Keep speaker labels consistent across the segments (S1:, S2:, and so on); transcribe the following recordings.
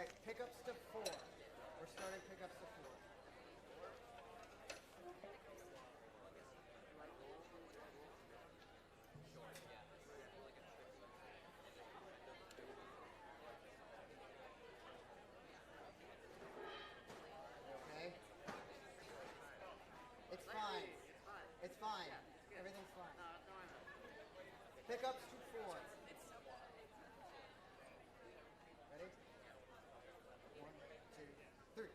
S1: right, pickups to 4. We're starting pickups to 4. Okay? It's fine. It's fine. Everything's fine. Pickups to 4. Ready? 1, 2, 3.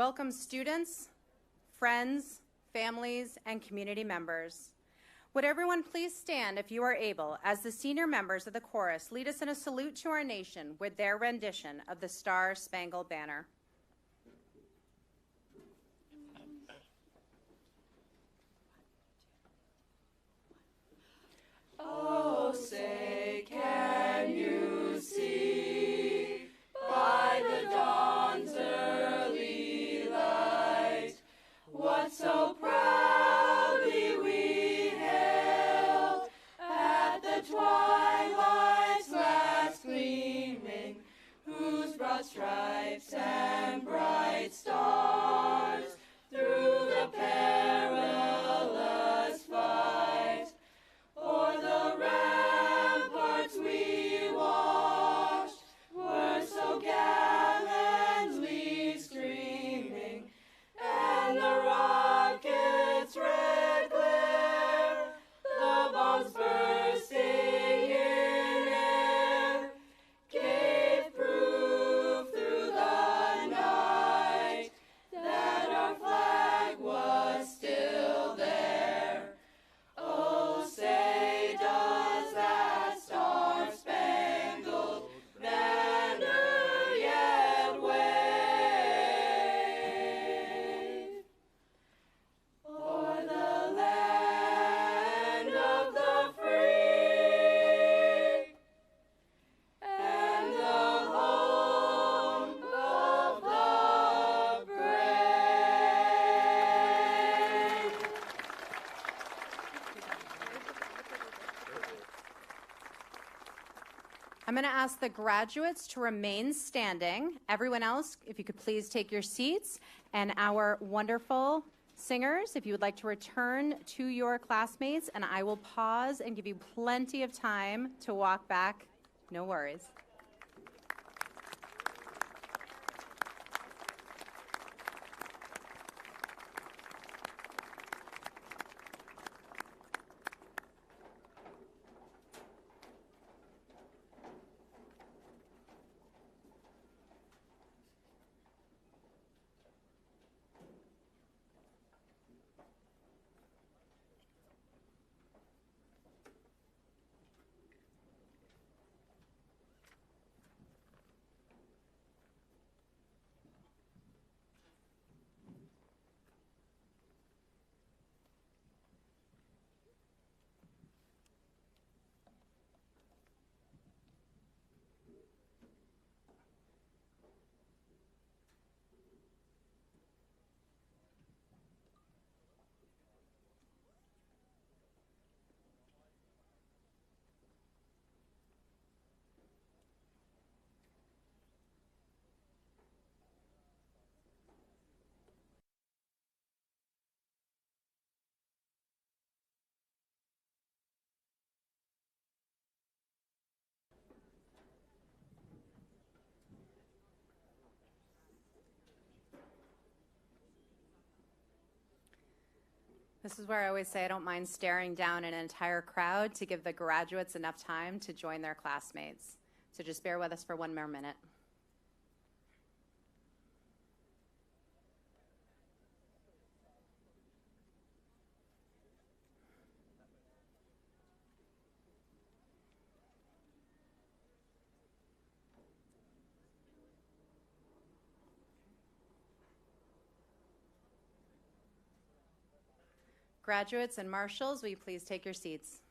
S2: Welcome students, friends, families, and community members. Would everyone please stand if you are able as the senior members of the chorus lead us in a salute to our nation with their rendition of the Star-Spangled Banner.
S3: Oh, say, can you see by the dawn's early light what so proudly we hailed at the twilight's last gleaming, whose broad stripes and bright stars through the perilous fight o'er the ramparts we watched were so gallantly streaming, and the rocket's red glare, the bombs bursting in air, gave proof through the night that our flag was still there. Oh, say does that star-spangled banner yet wave o'er the land of the free and the home of the brave?
S2: I'm going to ask the graduates to remain standing. Everyone else, if you could please take your seats. And our wonderful singers, if you would like to return to your classmates, and I will pause and give you plenty of time to walk back. No worries. This is where I always say I don't mind staring down an entire crowd to give the graduates enough time to join their classmates. So just bear with us for one more minute. Graduates and marshals, will you please take your seats?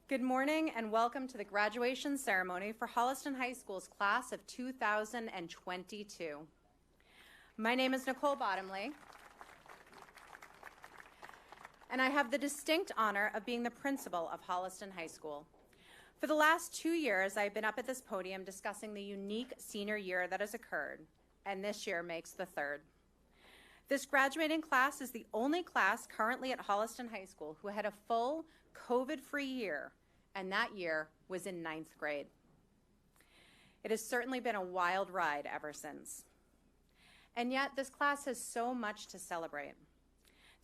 S2: Good morning and welcome to the graduation ceremony for Holliston High School's class of 2022. My name is Nicole Bottomley, and I have the distinct honor of being the principal of Holliston High School. For the last 2 years, I've been up at this podium discussing the unique senior year that has occurred, and this year makes the third. This graduating class is the only class currently at Holliston High School who had a full COVID-free year, and that year was in 9th grade. It has certainly been a wild ride ever since. And yet, this class has so much to celebrate.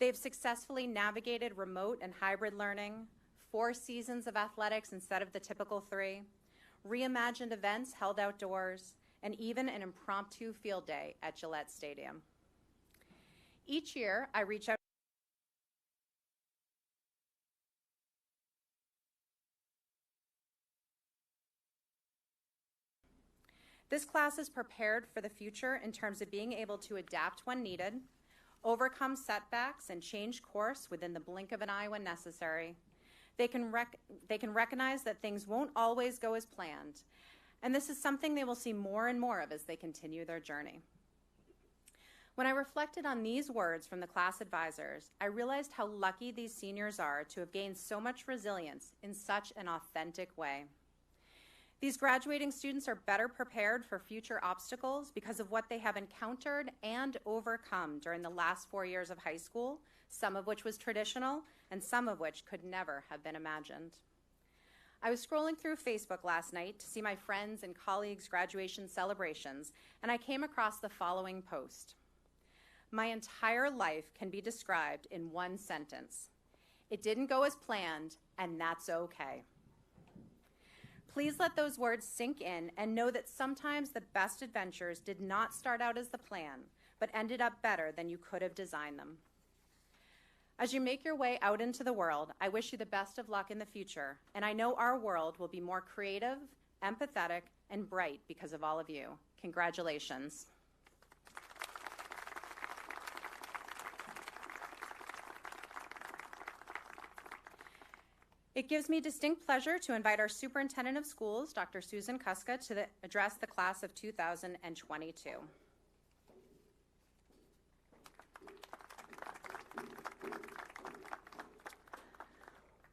S2: They've successfully navigated remote and hybrid learning, 4 seasons of athletics instead of the typical 3, reimagined events held outdoors, and even an impromptu field day at Gillette Stadium. Each year, I reach out This class is prepared for the future in terms of being able to adapt when needed, overcome setbacks, and change course within the blink of an eye when necessary. They can recognize that things won't always go as planned, and this is something they will see more and more of as they continue their journey. When I reflected on these words from the class advisors, I realized how lucky these seniors are to have gained so much resilience in such an authentic way. These graduating students are better prepared for future obstacles because of what they have encountered and overcome during the last 4 years of high school, some of which was traditional and some of which could never have been imagined. I was scrolling through Facebook last night to see my friends' and colleagues' graduation celebrations, and I came across the following post. My entire life can be described in one sentence. It didn't go as planned, and that's okay. Please let those words sink in and know that sometimes the best adventures did not start out as the plan, but ended up better than you could have designed them. As you make your way out into the world, I wish you the best of luck in the future, and I know our world will be more creative, empathetic, and bright because of all of you. Congratulations. It gives me distinct pleasure to invite our Superintendent of Schools, Dr. Susan Kuska, to address the class of 2022.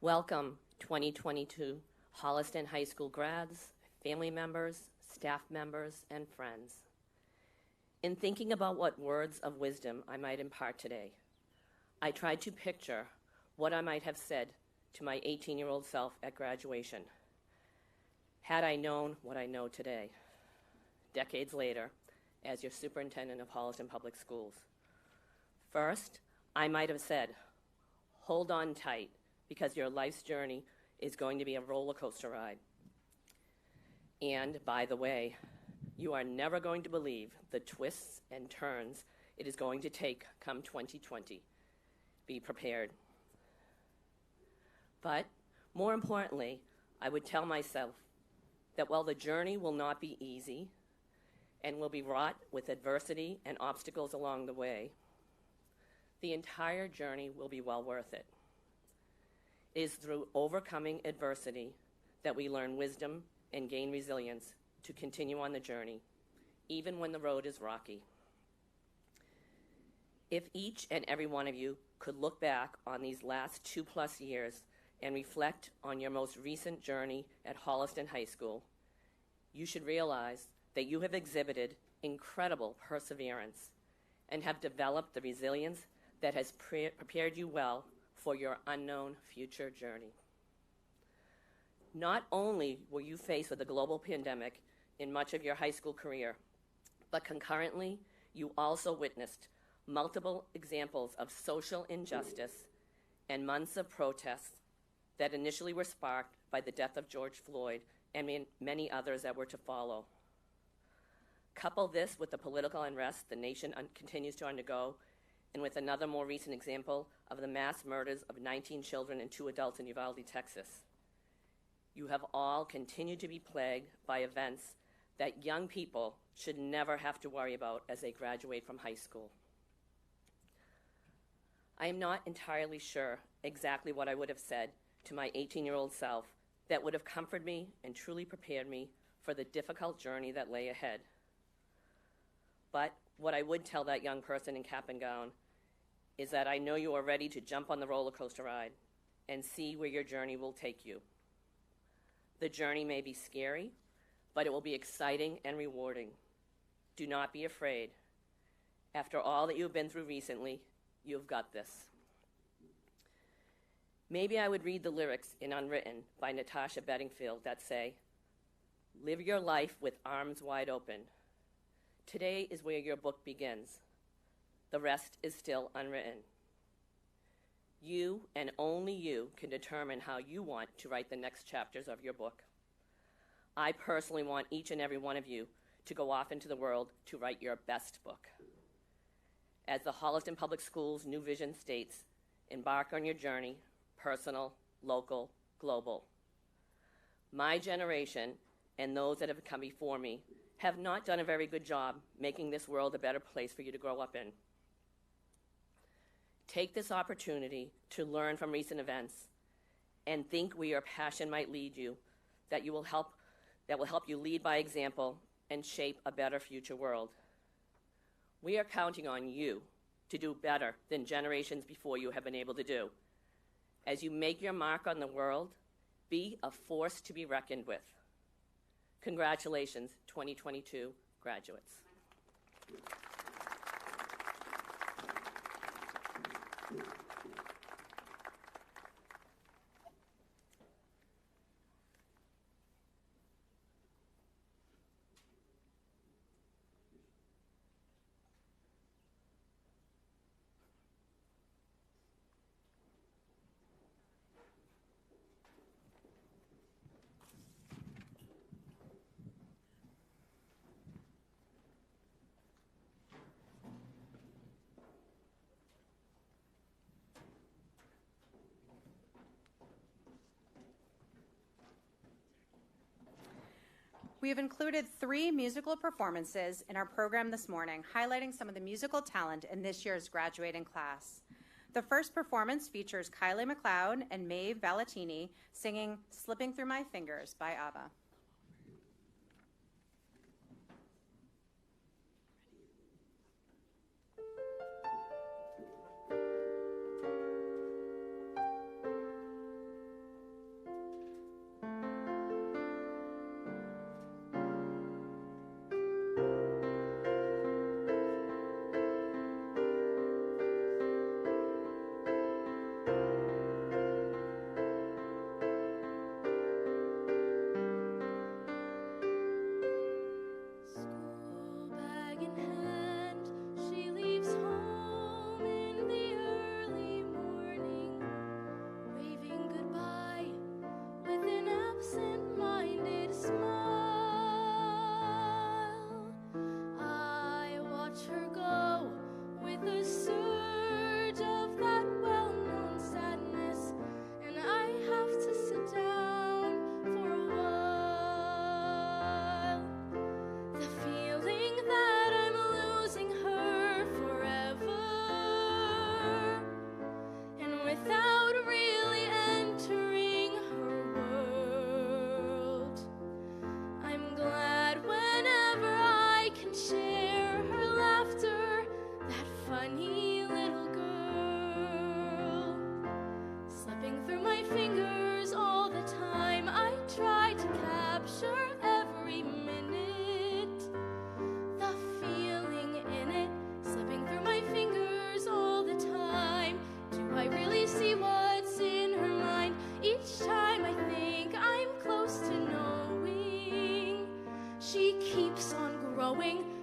S4: Welcome, 2022 Holliston High School grads, family members, staff members, and friends. In thinking about what words of wisdom I might impart today, I tried to picture what I might have said to my 18-year-old self at graduation, had I known what I know today, decades later, as your superintendent of Holliston Public Schools. First, I might have said, hold on tight, because your life's journey is going to be a roller coaster ride. And, by the way, you are never going to believe the twists and turns it is going to take come 2020. Be prepared. But, more importantly, I would tell myself that while the journey will not be easy and will be wrought with adversity and obstacles along the way, the entire journey will be well worth it. It is through overcoming adversity that we learn wisdom and gain resilience to continue on the journey, even when the road is rocky. If each and every one of you could look back on these last 2+ years and reflect on your most recent journey at Holliston High School, you should realize that you have exhibited incredible perseverance and have developed the resilience that has prepared you well for your unknown future journey. Not only were you faced with a global pandemic in much of your high school career, but concurrently, you also witnessed multiple examples of social injustice and months of protests that initially were sparked by the death of George Floyd and many others that were to follow. Couple this with the political unrest the nation continues to undergo, and with another more recent example of the mass murders of 19 children and 2 adults in Uvalde, Texas. You have all continued to be plagued by events that young people should never have to worry about as they graduate from high school. I am not entirely sure exactly what I would have said to my 18-year-old self that would have comforted me and truly prepared me for the difficult journey that lay ahead. But what I would tell that young person in cap and gown is that I know you are ready to jump on the roller coaster ride and see where your journey will take you. The journey may be scary, but it will be exciting and rewarding. Do not be afraid. After all that you've been through recently, you've got this. Maybe I would read the lyrics in Unwritten by Natasha Bedingfield that say, "Live your life with arms wide open. Today is where your book begins. The rest is still unwritten. You and only you can determine how you want to write the next chapters of your book. I personally want each and every one of you to go off into the world to write your best book. As the Holliston Public Schools' new vision states, embark on your journey, personal, local, global. My generation and those that have come before me have not done a very good job making this world a better place for you to grow up in. Take this opportunity to learn from recent events and think where your passion might lead you, that will help you lead by example and shape a better future world. We are counting on you to do better than generations before you have been able to do. As you make your mark on the world, be a force to be reckoned with. Congratulations, 2022 graduates.
S2: We have included 3 musical performances in our program this morning, highlighting some of the musical talent in this year's graduating class. The first performance features Kylie McLeod and Maeve Valentini singing "Slipping Through My Fingers" by ABBA.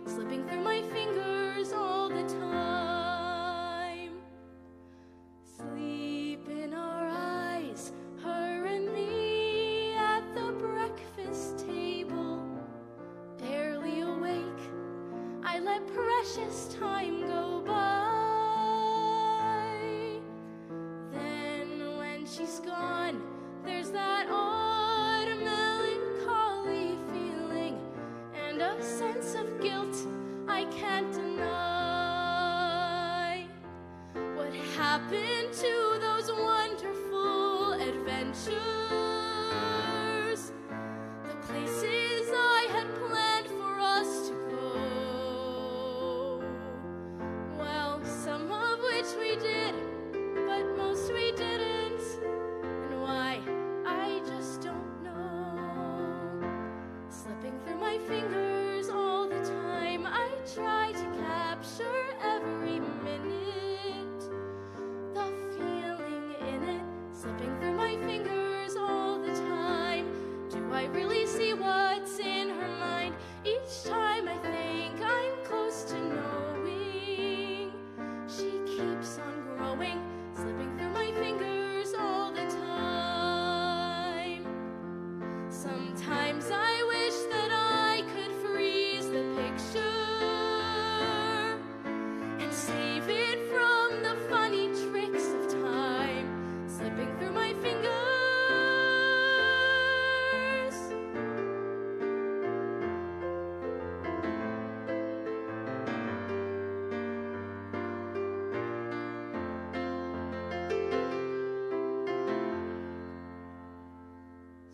S3: Slipping through my fingers all the time. Sleep in our eyes, her and me at the breakfast table. Barely awake, I let precious time go by. Then when she's gone, there's that odd melancholy feeling and a sense of guilt I can't deny. What happened to those wonderful adventures? The places I had planned for us to go. Well, some of which we did, but most we didn't. And why, I just don't know. Slipping through my fingers all the time, I try to capture really see what's in her mind. Each time I think I'm close to knowing, she keeps on growing, slipping through my fingers all the time. Sometimes I wish that I could freeze the picture and save it from the funny tricks of time slipping through my fingers.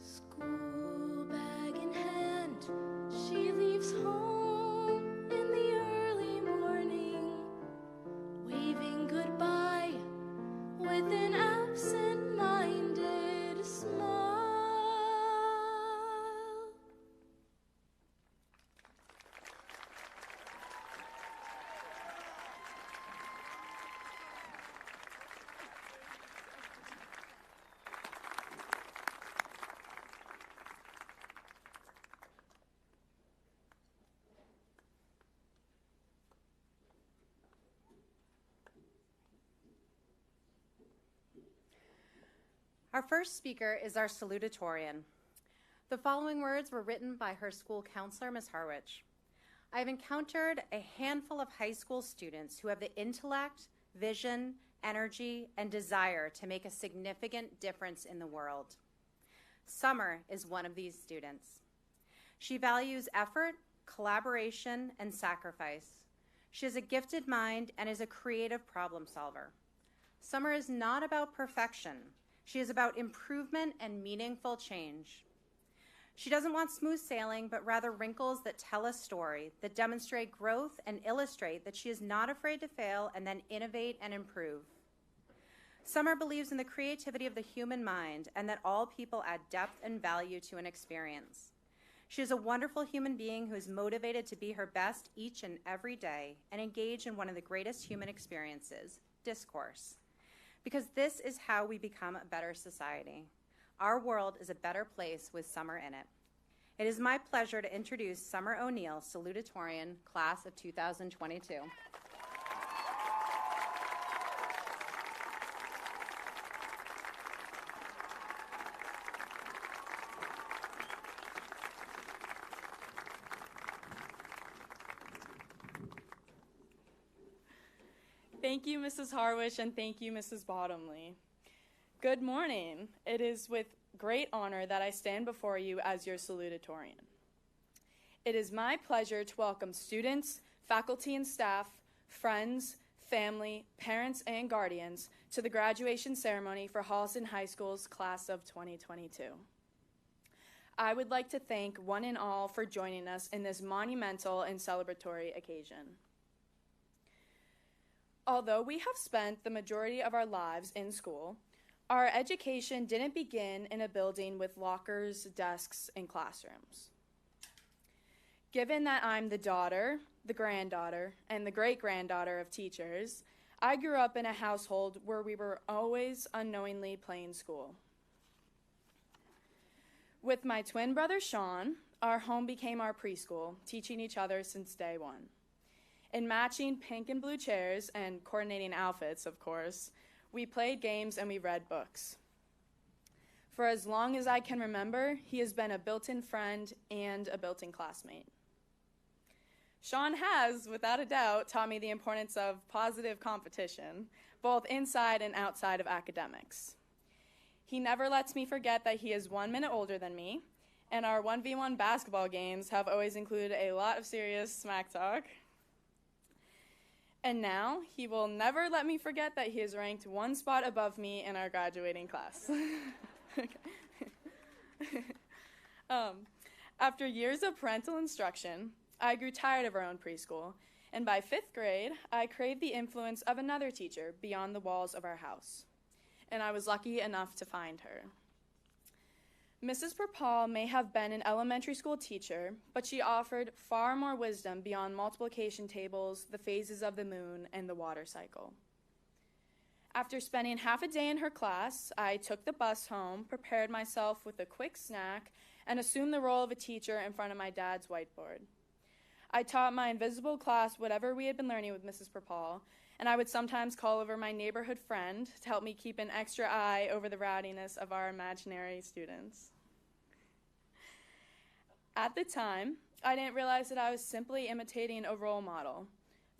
S3: School bag in hand, she leaves home in the early morning, waving goodbye with an absent-minded smile.
S2: Our first speaker is our salutatorian. The following words were written by her school counselor, Ms. Harwich. I have encountered a handful of high school students who have the intellect, vision, energy, and desire to make a significant difference in the world. Summer is one of these students. She values effort, collaboration, and sacrifice. She has a gifted mind and is a creative problem solver. Summer is not about perfection. She is about improvement and meaningful change. She doesn't want smooth sailing, but rather wrinkles that tell a story, that demonstrate growth and illustrate that she is not afraid to fail and then innovate and improve. Summer believes in the creativity of the human mind and that all people add depth and value to an experience. She is a wonderful human being who is motivated to be her best each and every day and engage in one of the greatest human experiences, discourse. Because this is how we become a better society. Our world is a better place with Summer in it. It is my pleasure to introduce Summer O'Neill, salutatorian, class of 2022.
S5: Thank you, Mrs. Harwich, and thank you, Mrs. Bottomley. Good morning. It is with great honor that I stand before you as your salutatorian. It is my pleasure to welcome students, faculty and staff, friends, family, parents, and guardians to the graduation ceremony for Holliston High School's class of 2022. I would like to thank one and all for joining us in this monumental and celebratory occasion. Although we have spent the majority of our lives in school, our education didn't begin in a building with lockers, desks, and classrooms. Given that I'm the daughter, the granddaughter, and the great-granddaughter of teachers, I grew up in a household where we were always unknowingly playing school. With my twin brother Sean, our home became our preschool, teaching each other since day one. In matching pink and blue chairs and coordinating outfits, of course, we played games and we read books. For as long as I can remember, he has been a built-in friend and a built-in classmate. Sean has, without a doubt, taught me the importance of positive competition, both inside and outside of academics. He never lets me forget that he is 1 minute older than me, and our 1v1 basketball games have always included a lot of serious smack talk. And now, he will never let me forget that he is ranked one spot above me in our graduating class. After years of parental instruction, I grew tired of our own preschool, and by 5th grade, I craved the influence of another teacher beyond the walls of our house. And I was lucky enough to find her. Mrs. Perpall may have been an elementary school teacher, but she offered far more wisdom beyond multiplication tables, the phases of the moon, and the water cycle. After spending half a day in her class, I took the bus home, prepared myself with a quick snack, and assumed the role of a teacher in front of my dad's whiteboard. I taught my invisible class whatever we had been learning with Mrs. Perpall, and I would sometimes call over my neighborhood friend to help me keep an extra eye over the rowdiness of our imaginary students. At the time, I didn't realize that I was simply imitating a role model,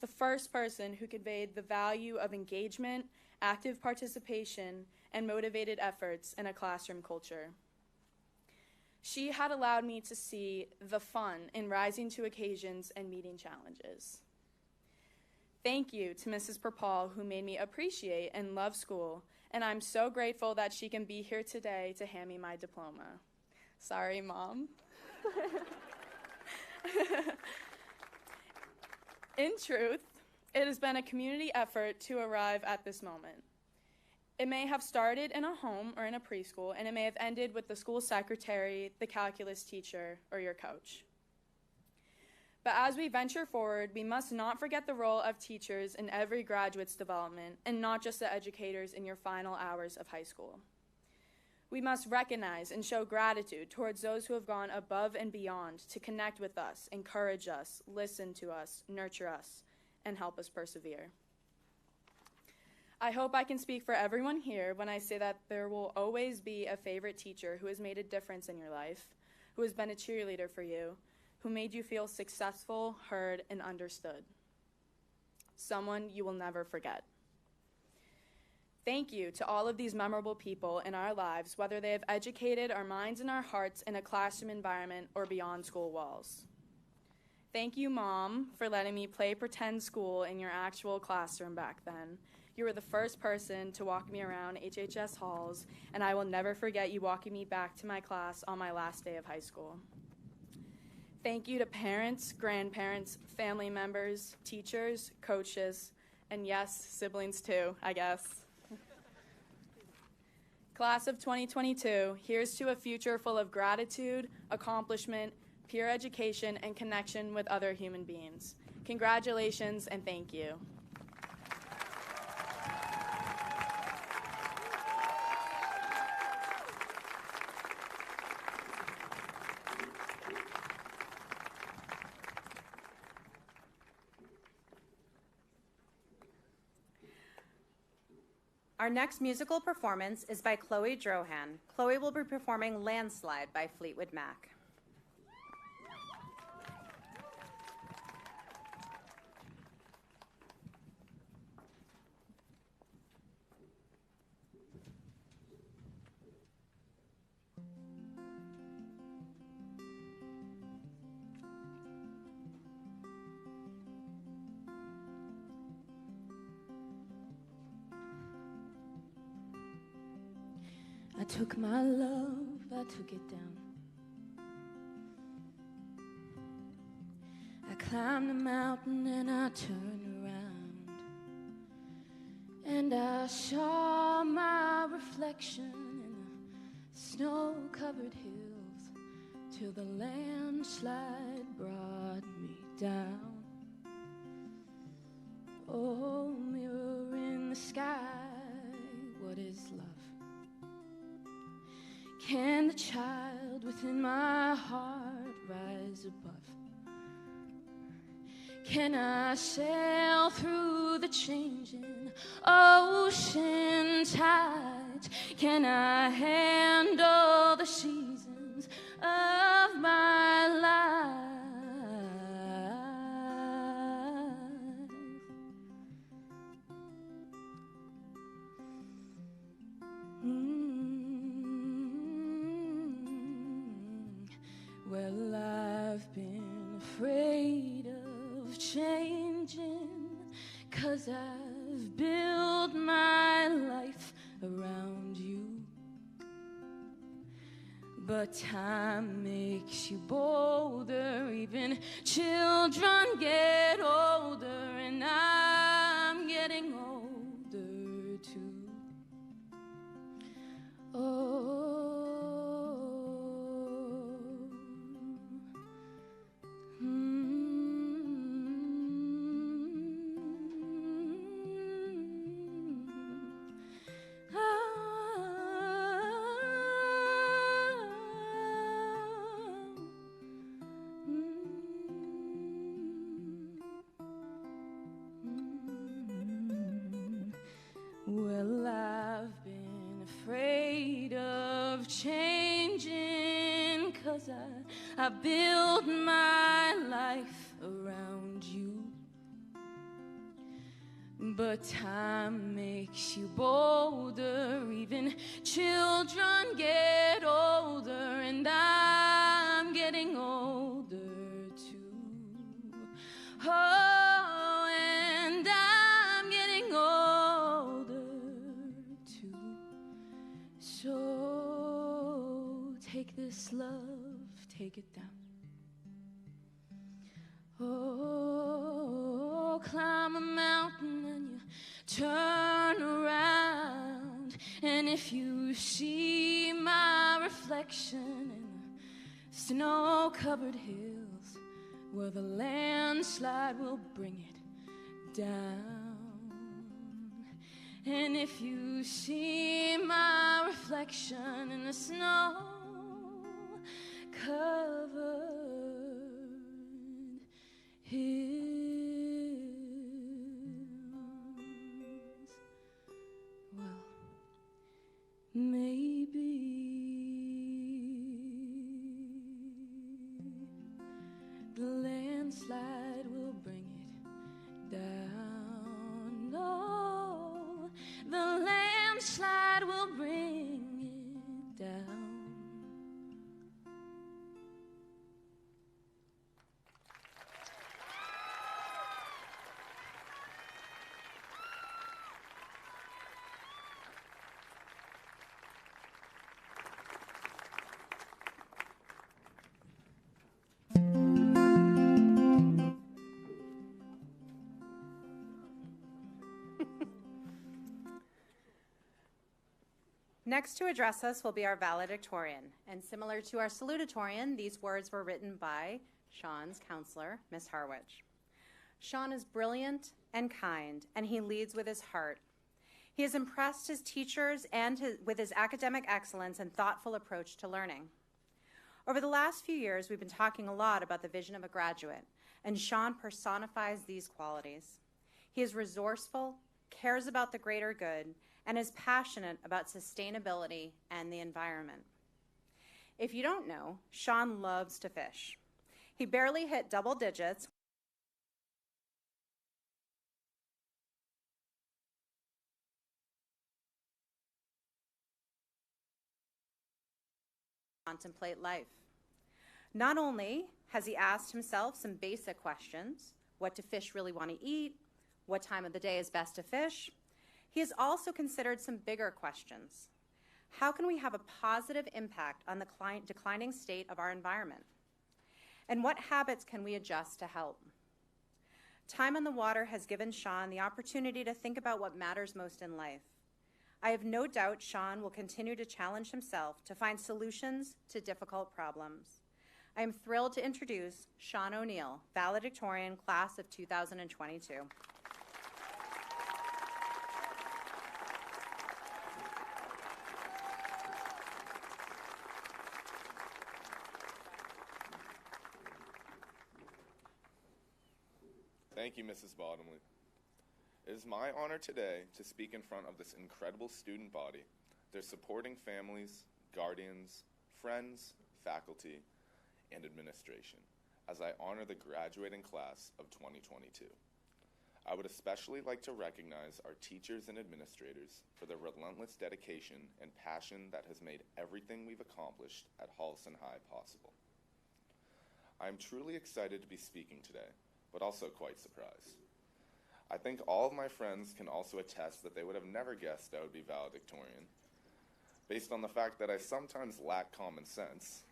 S5: the first person who conveyed the value of engagement, active participation, and motivated efforts in a classroom culture. She had allowed me to see the fun in rising to occasions and meeting challenges. Thank you to Mrs. Perpall, who made me appreciate and love school, and I'm so grateful that she can be here today to hand me my diploma. Sorry, Mom. In truth, it has been a community effort to arrive at this moment. It may have started in a home or in a preschool, and it may have ended with the school secretary, the calculus teacher, or your coach. But as we venture forward, we must not forget the role of teachers in every graduate's development, and not just the educators in your final hours of high school. We must recognize and show gratitude towards those who have gone above and beyond to connect with us, encourage us, listen to us, nurture us, and help us persevere. I hope I can speak for everyone here when I say that there will always be a favorite teacher who has made a difference in your life, who has been a cheerleader for you, who made you feel successful, heard, and understood. Someone you will never forget. Thank you to all of these memorable people in our lives, whether they have educated our minds and our hearts in a classroom environment or beyond school walls. Thank you, Mom, for letting me play pretend school in your actual classroom back then. You were the first person to walk me around HHS halls, and I will never forget you walking me back to my class on my last day of high school. Thank you to parents, grandparents, family members, teachers, coaches, and yes, siblings too, I guess. Class of 2022, here's to a future full of gratitude, accomplishment, peer education, and connection with other human beings. Congratulations and thank you.
S2: Our next musical performance is by Chloe Drohan. Chloe will be performing Landslide by Fleetwood Mac.
S3: I took my love, I took it down. I climbed the mountain and I turned around, and I saw my reflection in the snow-covered hills, till the landslide brought me down. Oh, mirror in the sky, what is love? Can the child within my heart rise above? Can I sail through the changing ocean tides? Can I handle the seasons of my life? Well, I've been afraid of changing, 'cause I've built my life around you. But time makes you bolder, even children get older, and I'm getting older too. Oh. I build my life around you. But time makes you bolder, even children get older, and I'm getting older too. Oh, and I'm getting older too. So take this love, take it down. Oh, climb a mountain and you turn around, and if you see my reflection in the snow-covered hills, well, the landslide will bring it down. And if you see my reflection in the snow-covered hills, well, maybe the landslide will bring it down. No, the landslide will bring it down.
S2: Next to address us will be our valedictorian. And similar to our salutatorian, these words were written by Sean's counselor, Miss Harwich. Sean is brilliant and kind, and he leads with his heart. He has impressed his teachers with his academic excellence and thoughtful approach to learning. Over the last few years, we've been talking a lot about the vision of a graduate, and Sean personifies these qualities. He is resourceful, cares about the greater good, and is passionate about sustainability and the environment. If you don't know, Sean loves to fish. He barely hit double digits to contemplate life. Not only has he asked himself some basic questions, what do fish really want to eat, what time of the day is best to fish, he has also considered some bigger questions. How can we have a positive impact on the declining state of our environment? And what habits can we adjust to help? Time on the water has given Sean the opportunity to think about what matters most in life. I have no doubt Sean will continue to challenge himself to find solutions to difficult problems. I am thrilled to introduce Sean O'Neill, valedictorian, class of 2022.
S6: Thank you, Mrs. Bottomley. It is my honor today to speak in front of this incredible student body, their supporting families, guardians, friends, faculty, and administration, as I honor the graduating class of 2022. I would especially like to recognize our teachers and administrators for their relentless dedication and passion that has made everything we've accomplished at Holliston High possible. I am truly excited to be speaking today, but also quite surprised. I think all of my friends can also attest that they would have never guessed I would be valedictorian, based on the fact that I sometimes lack common sense,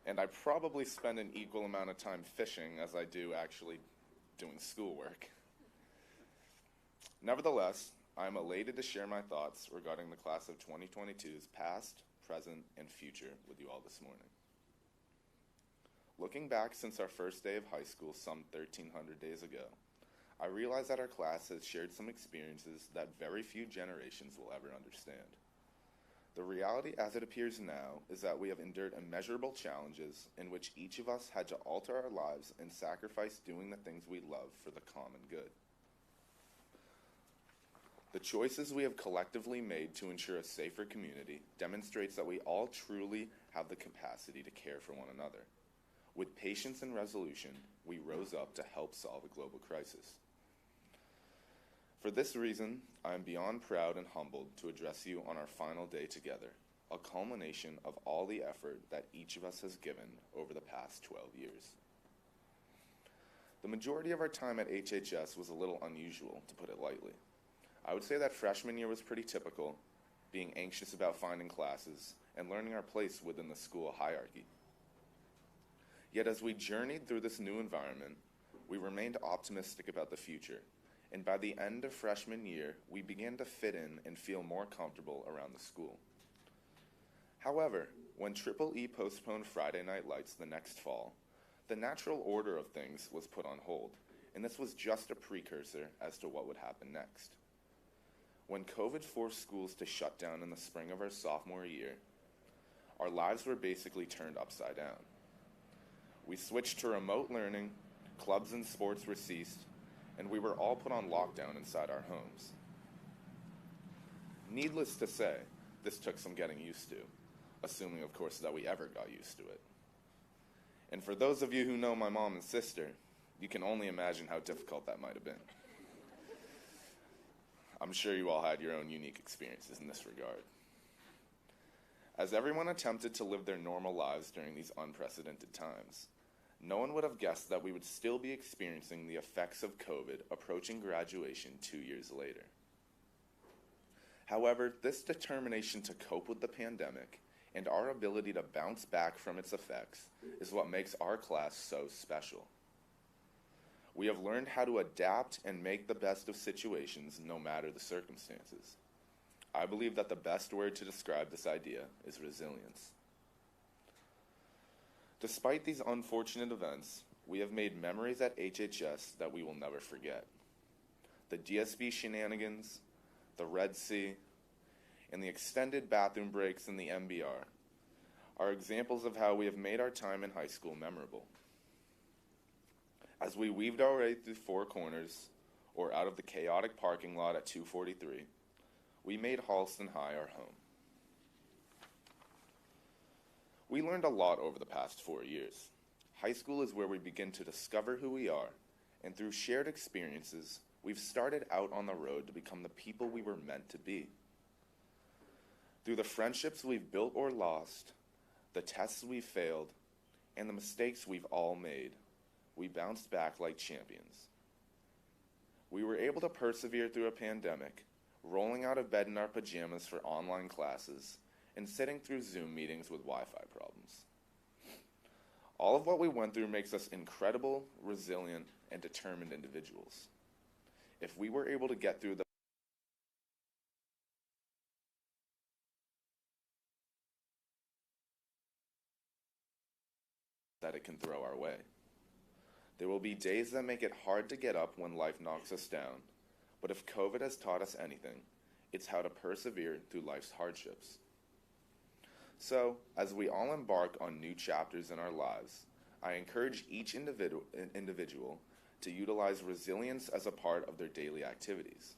S6: and I probably spend an equal amount of time fishing as I do actually doing schoolwork. Nevertheless, I am elated to share my thoughts regarding the class of 2022's past, present, and future with you all this morning. Looking back since our first day of high school some 1,300 days ago, I realize that our class has shared some experiences that very few generations will ever understand. The reality as it appears now is that we have endured immeasurable challenges in which each of us had to alter our lives and sacrifice doing the things we love for the common good. The choices we have collectively made to ensure a safer community demonstrates that we all truly have the capacity to care for one another. With patience and resolution, we rose up to help solve a global crisis. For this reason, I am beyond proud and humbled to address you on our final day together, a culmination of all the effort that each of us has given over the past 12 years. The majority of our time at HHS was a little unusual, to put it lightly. I would say that freshman year was pretty typical, being anxious about finding classes and learning our place within the school hierarchy. Yet as we journeyed through this new environment, we remained optimistic about the future, and by the end of freshman year, we began to fit in and feel more comfortable around the school. However, when EE postponed Friday Night Lights the next fall, the natural order of things was put on hold, and this was just a precursor as to what would happen next. When COVID forced schools to shut down in the spring of our sophomore year, our lives were basically turned upside down. We switched to remote learning, clubs and sports were ceased, and we were all put on lockdown inside our homes. Needless to say, this took some getting used to, assuming, of course, that we ever got used to it. And for those of you who know my mom and sister, you can only imagine how difficult that might have been. I'm sure you all had your own unique experiences in this regard. As everyone attempted to live their normal lives during these unprecedented times, no one would have guessed that we would still be experiencing the effects of COVID approaching graduation 2 years later. However, this determination to cope with the pandemic and our ability to bounce back from its effects is what makes our class so special. We have learned how to adapt and make the best of situations no matter the circumstances. I believe that the best word to describe this idea is resilience. Despite these unfortunate events, we have made memories at HHS that we will never forget. The DSB shenanigans, the Red Sea, and the extended bathroom breaks in the MBR are examples of how we have made our time in high school memorable. As we weaved our way through four corners, or out of the chaotic parking lot at 243, we made Halston High our home. We learned a lot over the past 4 years. High school is where we begin to discover who we are, and through shared experiences, we've started out on the road to become the people we were meant to be. Through the friendships we've built or lost, the tests we've failed, and the mistakes we've all made, we bounced back like champions. We were able to persevere through a pandemic, rolling out of bed in our pajamas for online classes, and sitting through Zoom meetings with Wi-Fi problems. All of what we went through makes us incredible, resilient, and determined individuals. If we were able to get through the that it can throw our way. There will be days that make it hard to get up when life knocks us down, but if COVID has taught us anything, it's how to persevere through life's hardships. So, as we all embark on new chapters in our lives, I encourage each individual to utilize resilience as a part of their daily activities.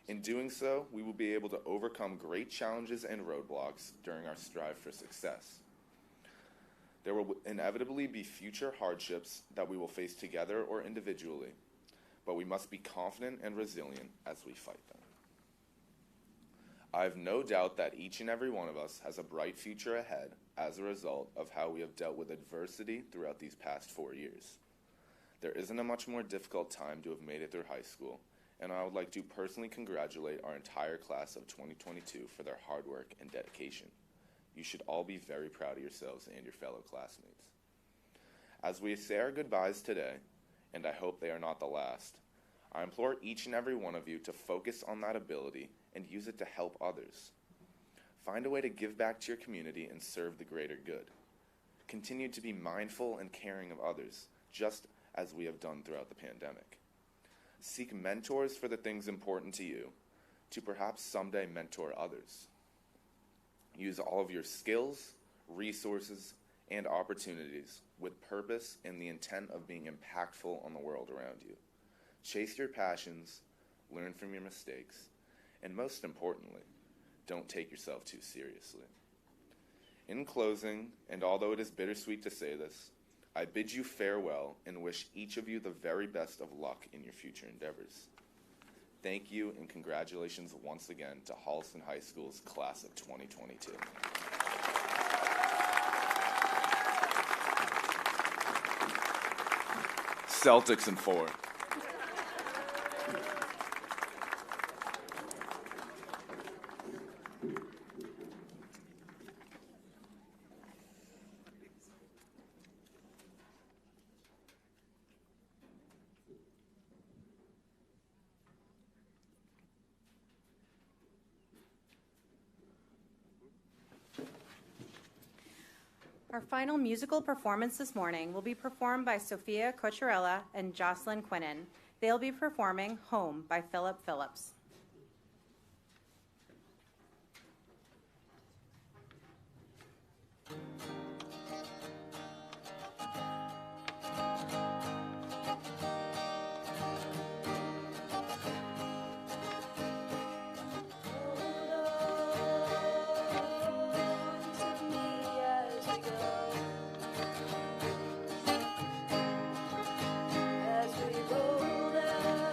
S6: In doing so, we will be able to overcome great challenges and roadblocks during our strive for success. There will inevitably be future hardships that we will face together or individually, but we must be confident and resilient as we fight them. I have no doubt that each and every one of us has a bright future ahead as a result of how we have dealt with adversity throughout these past 4 years. There isn't a much more difficult time to have made it through high school, and I would like to personally congratulate our entire class of 2022 for their hard work and dedication. You should all be very proud of yourselves and your fellow classmates. As we say our goodbyes today, and I hope they are not the last, I implore each and every one of you to focus on that ability and use it to help others. Find a way to give back to your community and serve the greater good. Continue to be mindful and caring of others, just as we have done throughout the pandemic. Seek mentors for the things important to you, to perhaps someday mentor others. Use all of your skills, resources, and opportunities with purpose and the intent of being impactful on the world around you. Chase your passions, learn from your mistakes, and most importantly, don't take yourself too seriously. In closing, and although it is bittersweet to say this, I bid you farewell and wish each of you the very best of luck in your future endeavors. Thank you and congratulations once again to Holliston High School's class of 2022. Celtics in 4.
S2: Our final musical performance this morning will be performed by Sophia Cocciarella and Jocelyn Quinnen. They'll be performing Home by Philip Phillips.
S3: As we roll down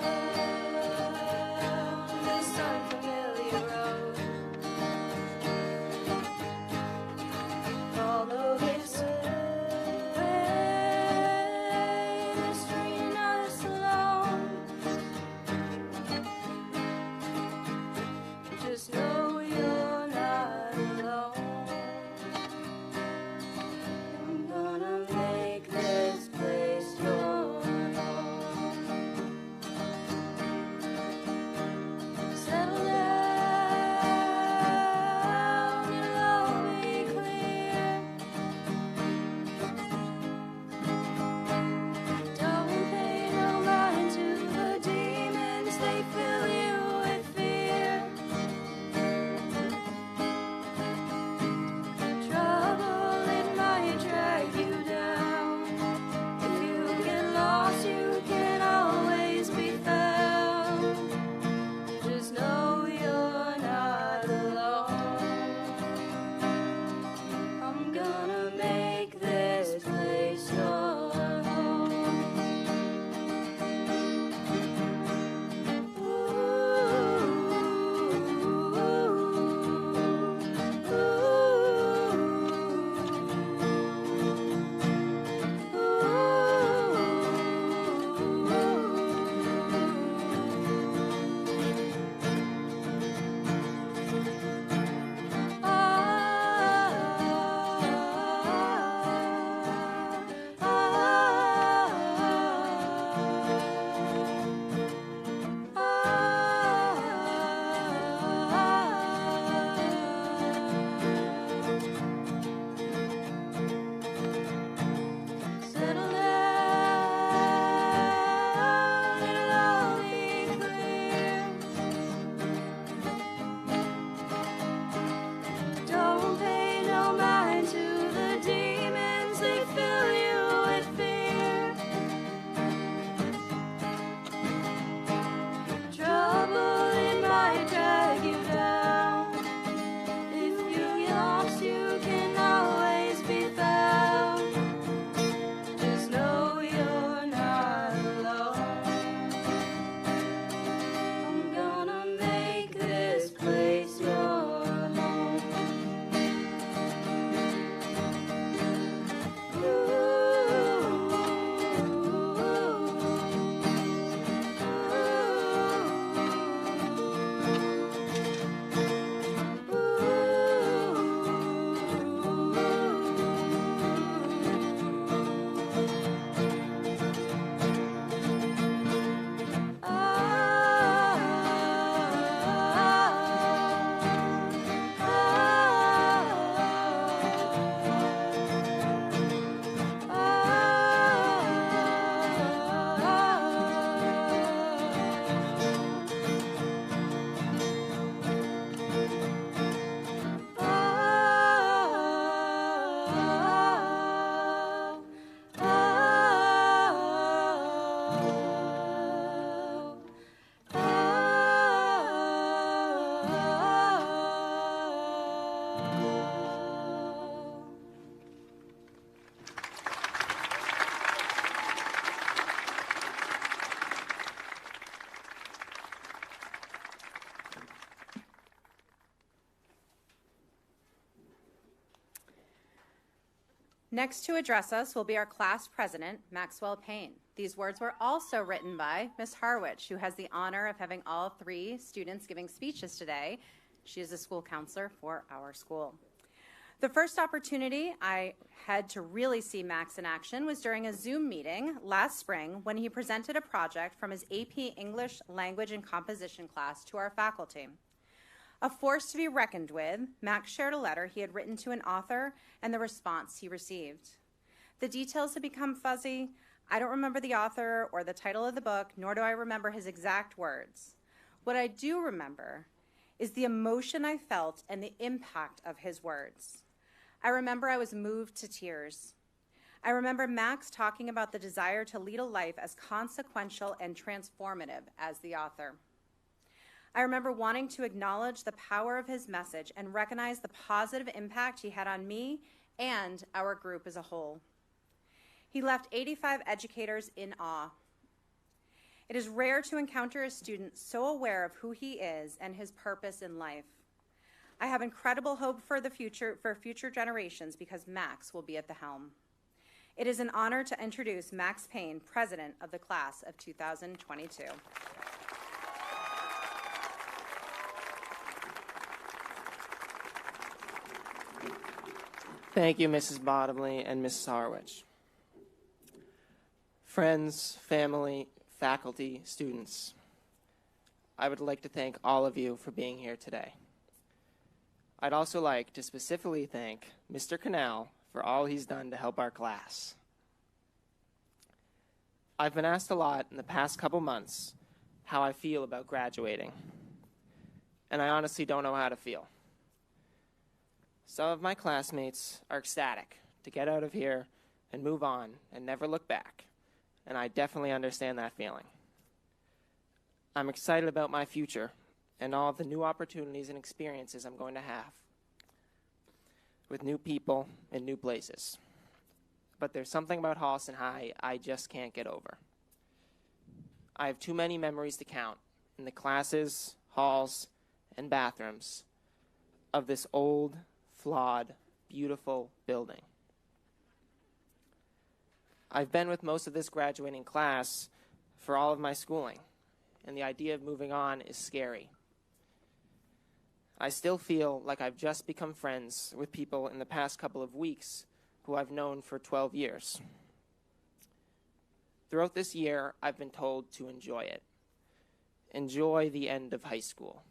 S2: Next to address us will be our class president, Maxwell Payne. These words were also written by Ms. Harwich, who has the honor of having all 3 students giving speeches today. She is a school counselor for our school. The first opportunity I had to really see Max in action was during a Zoom meeting last spring when he presented a project from his AP English Language and Composition class to our faculty. A force to be reckoned with, Max shared a letter he had written to an author and the response he received. The details have become fuzzy. I don't remember the author or the title of the book, nor do I remember his exact words. What I do remember is the emotion I felt and the impact of his words. I remember I was moved to tears. I remember Max talking about the desire to lead a life as consequential and transformative as the author. I remember wanting to acknowledge the power of his message and recognize the positive impact he had on me and our group as a whole. He left 85 educators in awe. It is rare to encounter a student so aware of who he is and his purpose in life. I have incredible hope for future generations because Max will be at the helm. It is an honor to introduce Max Payne, president of the class of 2022.
S7: Thank you, Mrs. Bottomley and Mrs. Harwich. Friends, family, faculty, students, I would like to thank all of you for being here today. I'd also like to specifically thank Mr. Canal for all he's done to help our class. I've been asked a lot in the past couple months how I feel about graduating, and I honestly don't know how to feel. Some of my classmates are ecstatic to get out of here and move on and never look back, and I definitely understand that feeling. I'm excited about my future and all of the new opportunities and experiences I'm going to have with new people and new places. But there's something about Holliston High I just can't get over. I have too many memories to count in the classes, halls, and bathrooms of this old, flawed, beautiful building. I've been with most of this graduating class for all of my schooling, and the idea of moving on is scary. I still feel like I've just become friends with people in the past couple of weeks who I've known for 12 years. Throughout this year, I've been told to enjoy it. Enjoy the end of high school.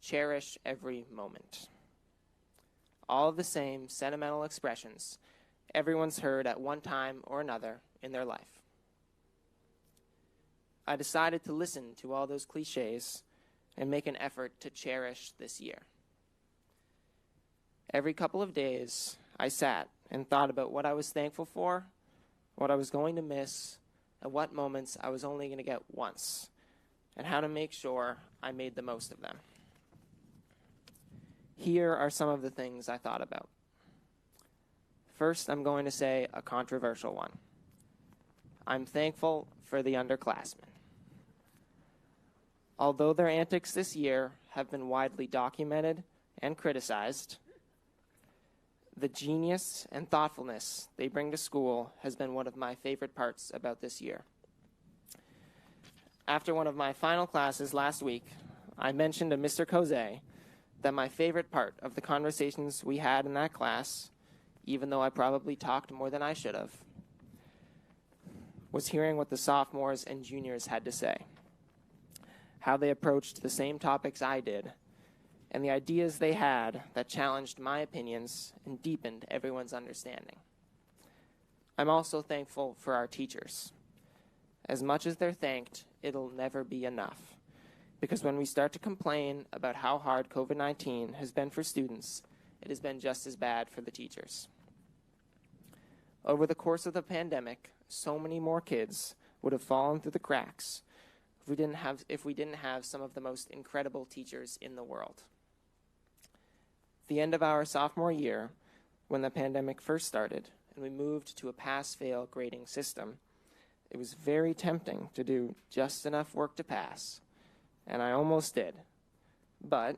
S7: Cherish every moment. All of the same sentimental expressions everyone's heard at one time or another in their life. I decided to listen to all those cliches and make an effort to cherish this year. Every couple of days, I sat and thought about what I was thankful for, what I was going to miss, and what moments I was only going to get once, and how to make sure I made the most of them. Here are some of the things I thought about. First, I'm going to say a controversial one. I'm thankful for the underclassmen. Although their antics this year have been widely documented and criticized, the genius and thoughtfulness they bring to school has been one of my favorite parts about this year. After one of my final classes last week, I mentioned to Mr. Cozet that my favorite part of the conversations we had in that class, even though I probably talked more than I should have, was hearing what the sophomores and juniors had to say, how they approached the same topics I did, and the ideas they had that challenged my opinions and deepened everyone's understanding. I'm also thankful for our teachers. As much as they're thanked, it'll never be enough, because when we start to complain about how hard COVID-19 has been for students, it has been just as bad for the teachers. Over the course of the pandemic, so many more kids would have fallen through the cracks if we didn't have some of the most incredible teachers in the world. The end of our sophomore year, when the pandemic first started and we moved to a pass-fail grading system, it was very tempting to do just enough work to pass, and I almost did. But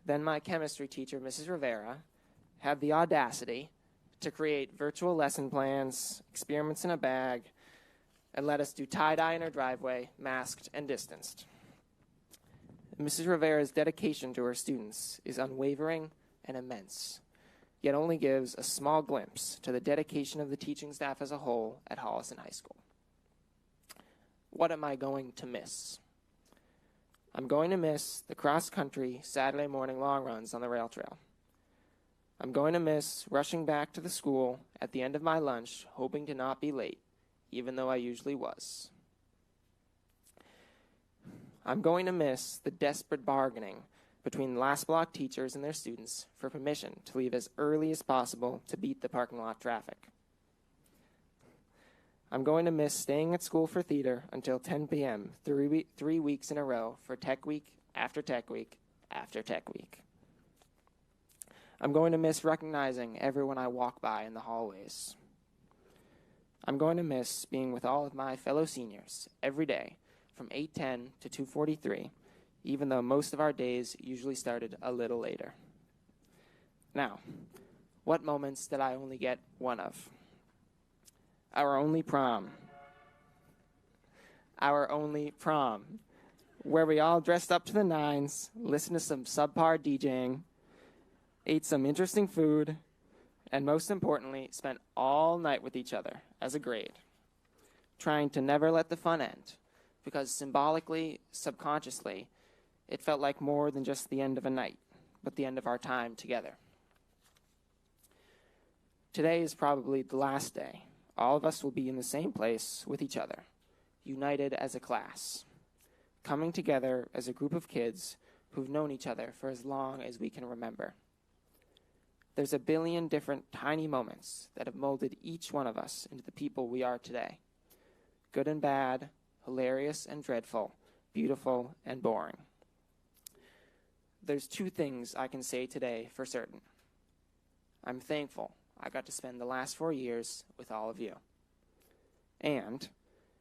S7: then my chemistry teacher, Mrs. Rivera, had the audacity to create virtual lesson plans, experiments in a bag, and let us do tie-dye in our driveway, masked and distanced. Mrs. Rivera's dedication to her students is unwavering and immense, yet only gives a small glimpse to the dedication of the teaching staff as a whole at Holliston High School. What am I going to miss? I'm going to miss the cross-country Saturday morning long runs on the rail trail. I'm going to miss rushing back to the school at the end of my lunch, hoping to not be late, even though I usually was. I'm going to miss the desperate bargaining between last block teachers and their students for permission to leave as early as possible to beat the parking lot traffic. I'm going to miss staying at school for theater until 10 p.m. 3 weeks in a row for Tech Week after Tech Week after Tech Week. I'm going to miss recognizing everyone I walk by in the hallways. I'm going to miss being with all of my fellow seniors every day from 8:10 to 2:43, even though most of our days usually started a little later. Now, what moments did I only get one of? Our only prom, where we all dressed up to the nines, listened to some subpar DJing, ate some interesting food, and most importantly, spent all night with each other as a grade, trying to never let the fun end, because symbolically, subconsciously, it felt like more than just the end of a night, but the end of our time together. Today is probably the last day. All of us will be in the same place with each other, united as a class, coming together as a group of kids who've known each other for as long as we can remember. There's a billion different tiny moments that have molded each one of us into the people we are today. Good and bad, hilarious and dreadful, beautiful and boring. There's two things I can say today for certain. I'm thankful I got to spend the last 4 years with all of you. And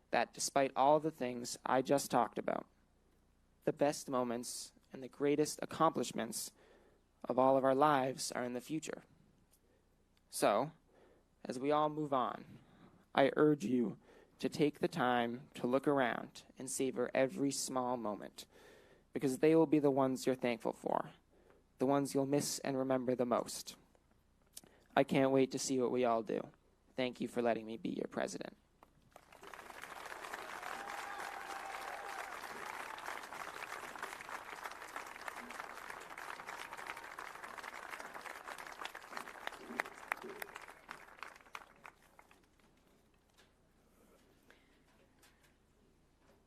S7: that despite all the things I just talked about, the best moments and the greatest accomplishments of all of our lives are in the future. So, as we all move on, I urge you to take the time to look around and savor every small moment, because they will be the ones you're thankful for, the ones you'll miss and remember the most. I can't wait to see what we all do. Thank you for letting me be your president.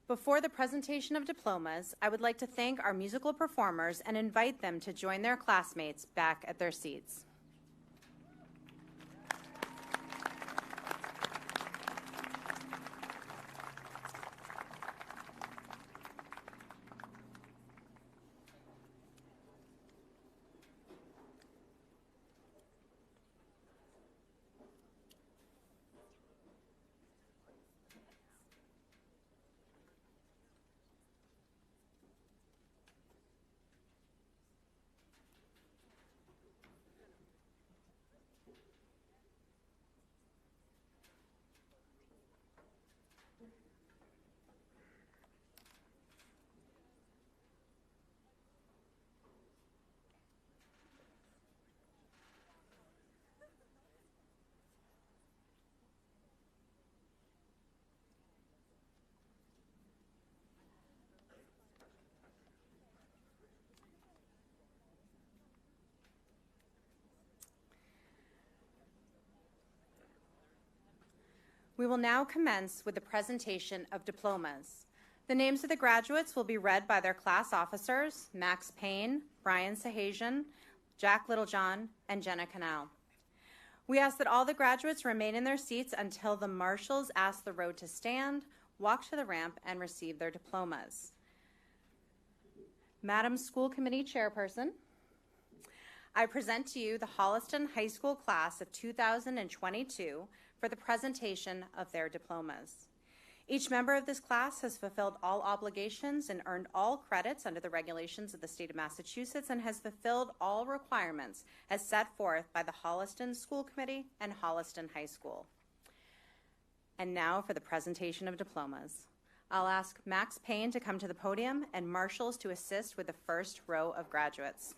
S2: Before the presentation of diplomas, I would like to thank our musical performers and invite them to join their classmates back at their seats. We will now commence with the presentation of diplomas. The names of the graduates will be read by their class officers, Max Payne, Brian Sahajian, Jack Littlejohn, and Jenna Canal. We ask that all the graduates remain in their seats until the marshals ask the row to stand, walk to the ramp, and receive their diplomas. Madam School Committee Chairperson, I present to you the Holliston High School class of 2022 for the presentation of their diplomas. Each member of this class has fulfilled all obligations and earned all credits under the regulations of the state of Massachusetts and has fulfilled all requirements as set forth by the Holliston School Committee and Holliston High School. And now for the presentation of diplomas. I'll ask Max Payne to come to the podium and marshals to assist with the first row of graduates.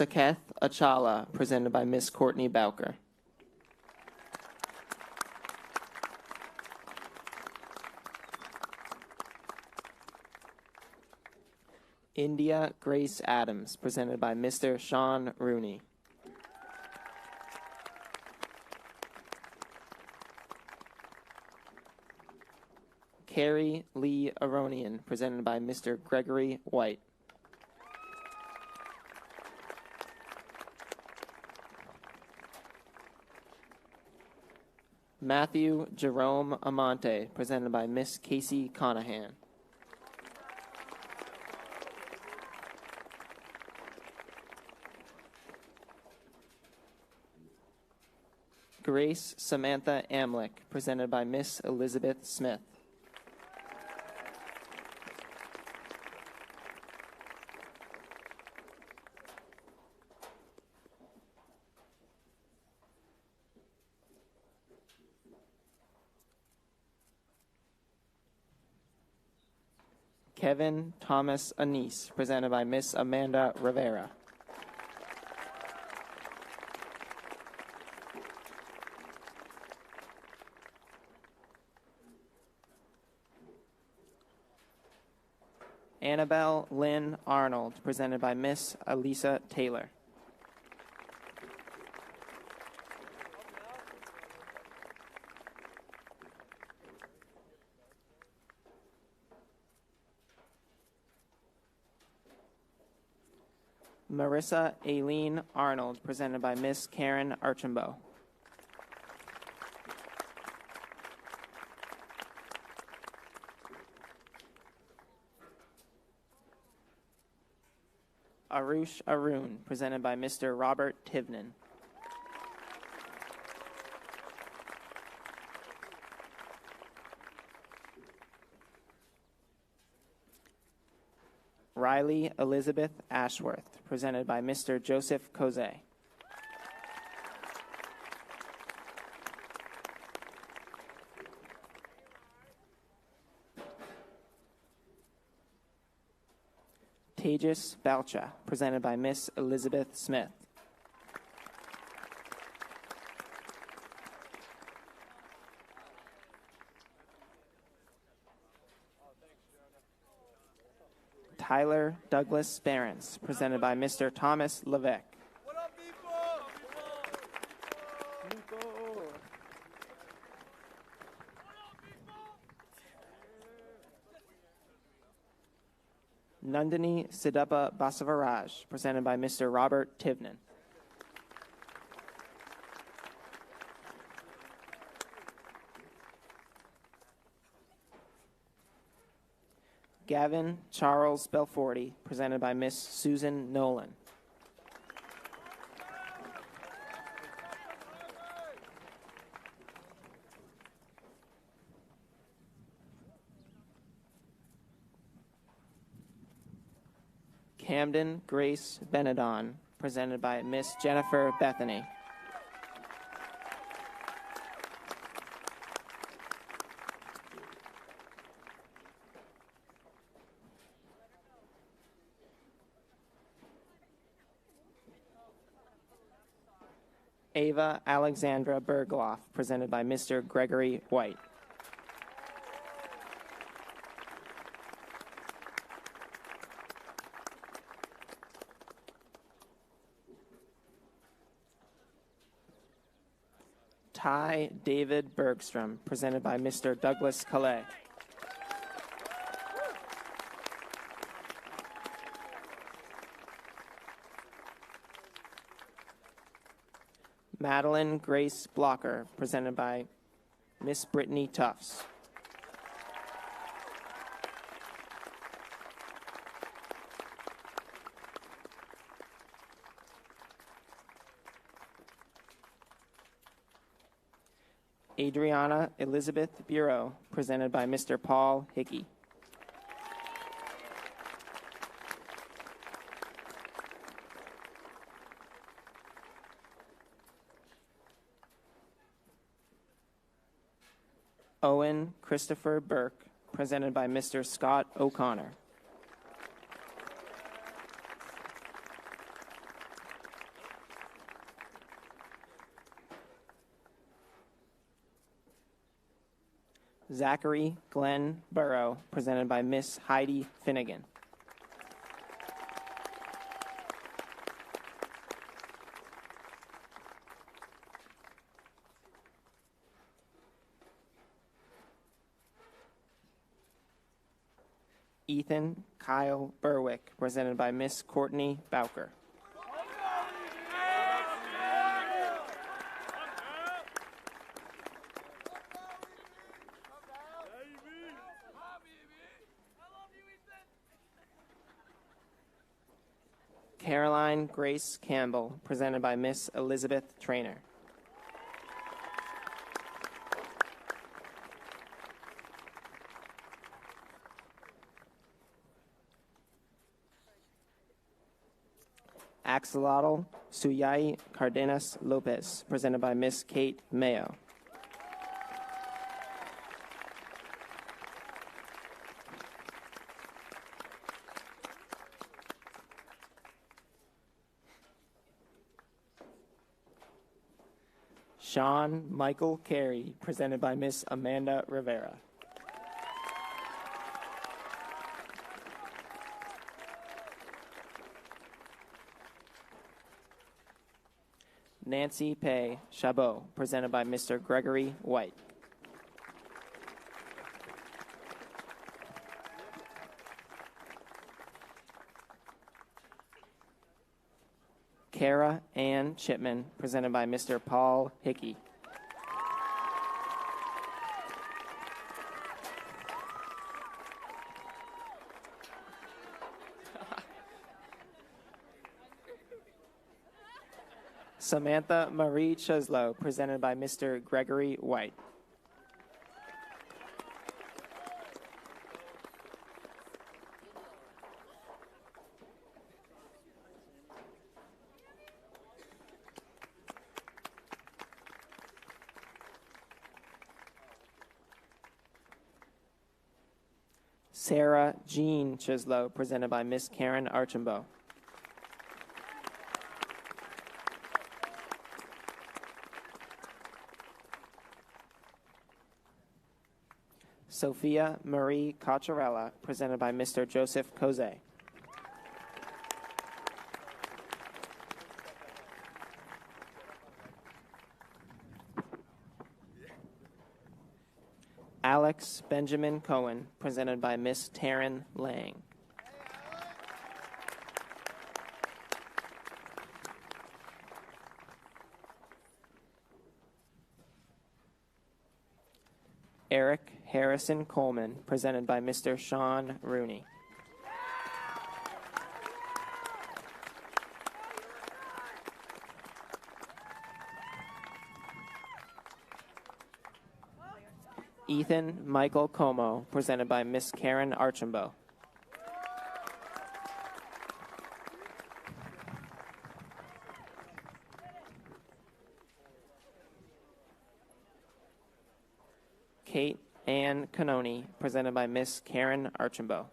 S7: Saketh Achala, presented by Miss Courtney Bowker. India Grace Adams, presented by Mr. Sean Rooney. Carrie Lee Aronian, presented by Mr. Gregory White. Matthew Jerome Amante, presented by Miss Casey Conahan. Grace Samantha Amlick, presented by Miss Elizabeth Smith. Kevin Thomas Anise, presented by Miss Amanda Rivera. Annabelle Lynn Arnold, presented by Miss Elisa Taylor. Marissa Aileen Arnold, presented by Miss Karen Archambault. Arush Arun, presented by Mr. Robert Tivnan. Riley Elizabeth Ashworth, presented by Mr. Joseph Cozet. Tejas Balcha, presented by Miss Elizabeth Smith. Tyler Douglas Barons, presented by Mr. Thomas Levesque.
S8: What up, people?
S7: Nandini Siddhapa Basavaraj, presented by Mr. Robert Tivnan. Gavin Charles Belforti, presented by Miss Susan Nolan. Camden Grace Benedon, presented by Miss Jennifer Bethany. Ava Alexandra Bergloff, presented by Mr. Gregory White. Ty David Bergstrom, presented by Mr. Douglas Calais. Madeline Grace Blocker, presented by Miss Brittany Tufts. Adriana Elizabeth Bureau, presented by Mr. Paul Hickey. Owen Christopher Burke, presented by Mr. Scott O'Connor. Zachary Glenn Burrow, presented by Miss Heidi Finnegan. Ethan Kyle Berwick, presented by Miss Courtney Bowker. Caroline Grace Campbell, presented by Miss Elizabeth Trainer. Axolotl Suyai Cardenas Lopez, presented by Miss Kate Mayo. Sean Michael Carey, presented by Miss Amanda Rivera. Nancy Pay Chabot, presented by Mr. Gregory White. Kara Ann Chipman, presented by Mr. Paul Hickey. Samantha Marie Cheslow, presented by Mr. Gregory White. Sarah Jean Cheslow, presented by Miss Karen Archambault. Sophia Marie Cacciarella, presented by Mr. Joseph Cozet. Alex Benjamin Cohen, presented by Miss Taryn Lang. Eric Harrison Coleman, presented by Mr. Sean Rooney. Ethan Michael Como, presented by Miss Karen Archambault. Kate Ann Canoni, presented by Miss Karen Archambault.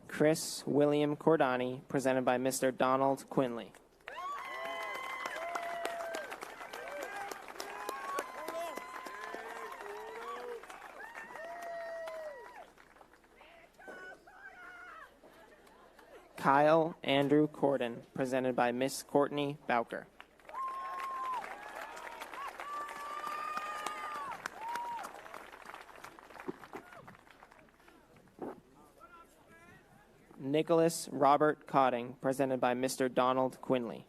S7: Chris William Cordani, presented by Mr. Donald Quinley. Kyle Andrew Corden, presented by Miss Courtney Bowker. Nicholas Robert Cotting, presented by Mr. Donald Quinley.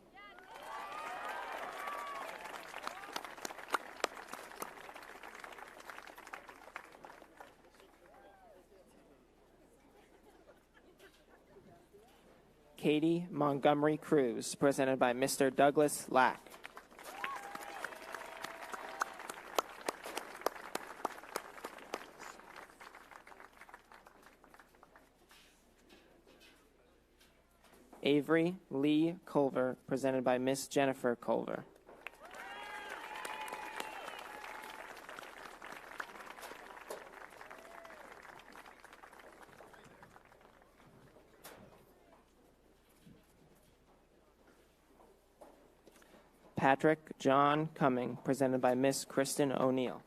S7: Katie Montgomery Cruz, presented by Mr. Douglas Lack. Avery Lee Culver, presented by Miss Jennifer Culver. Patrick John Cumming, presented by Miss Kristen O'Neill.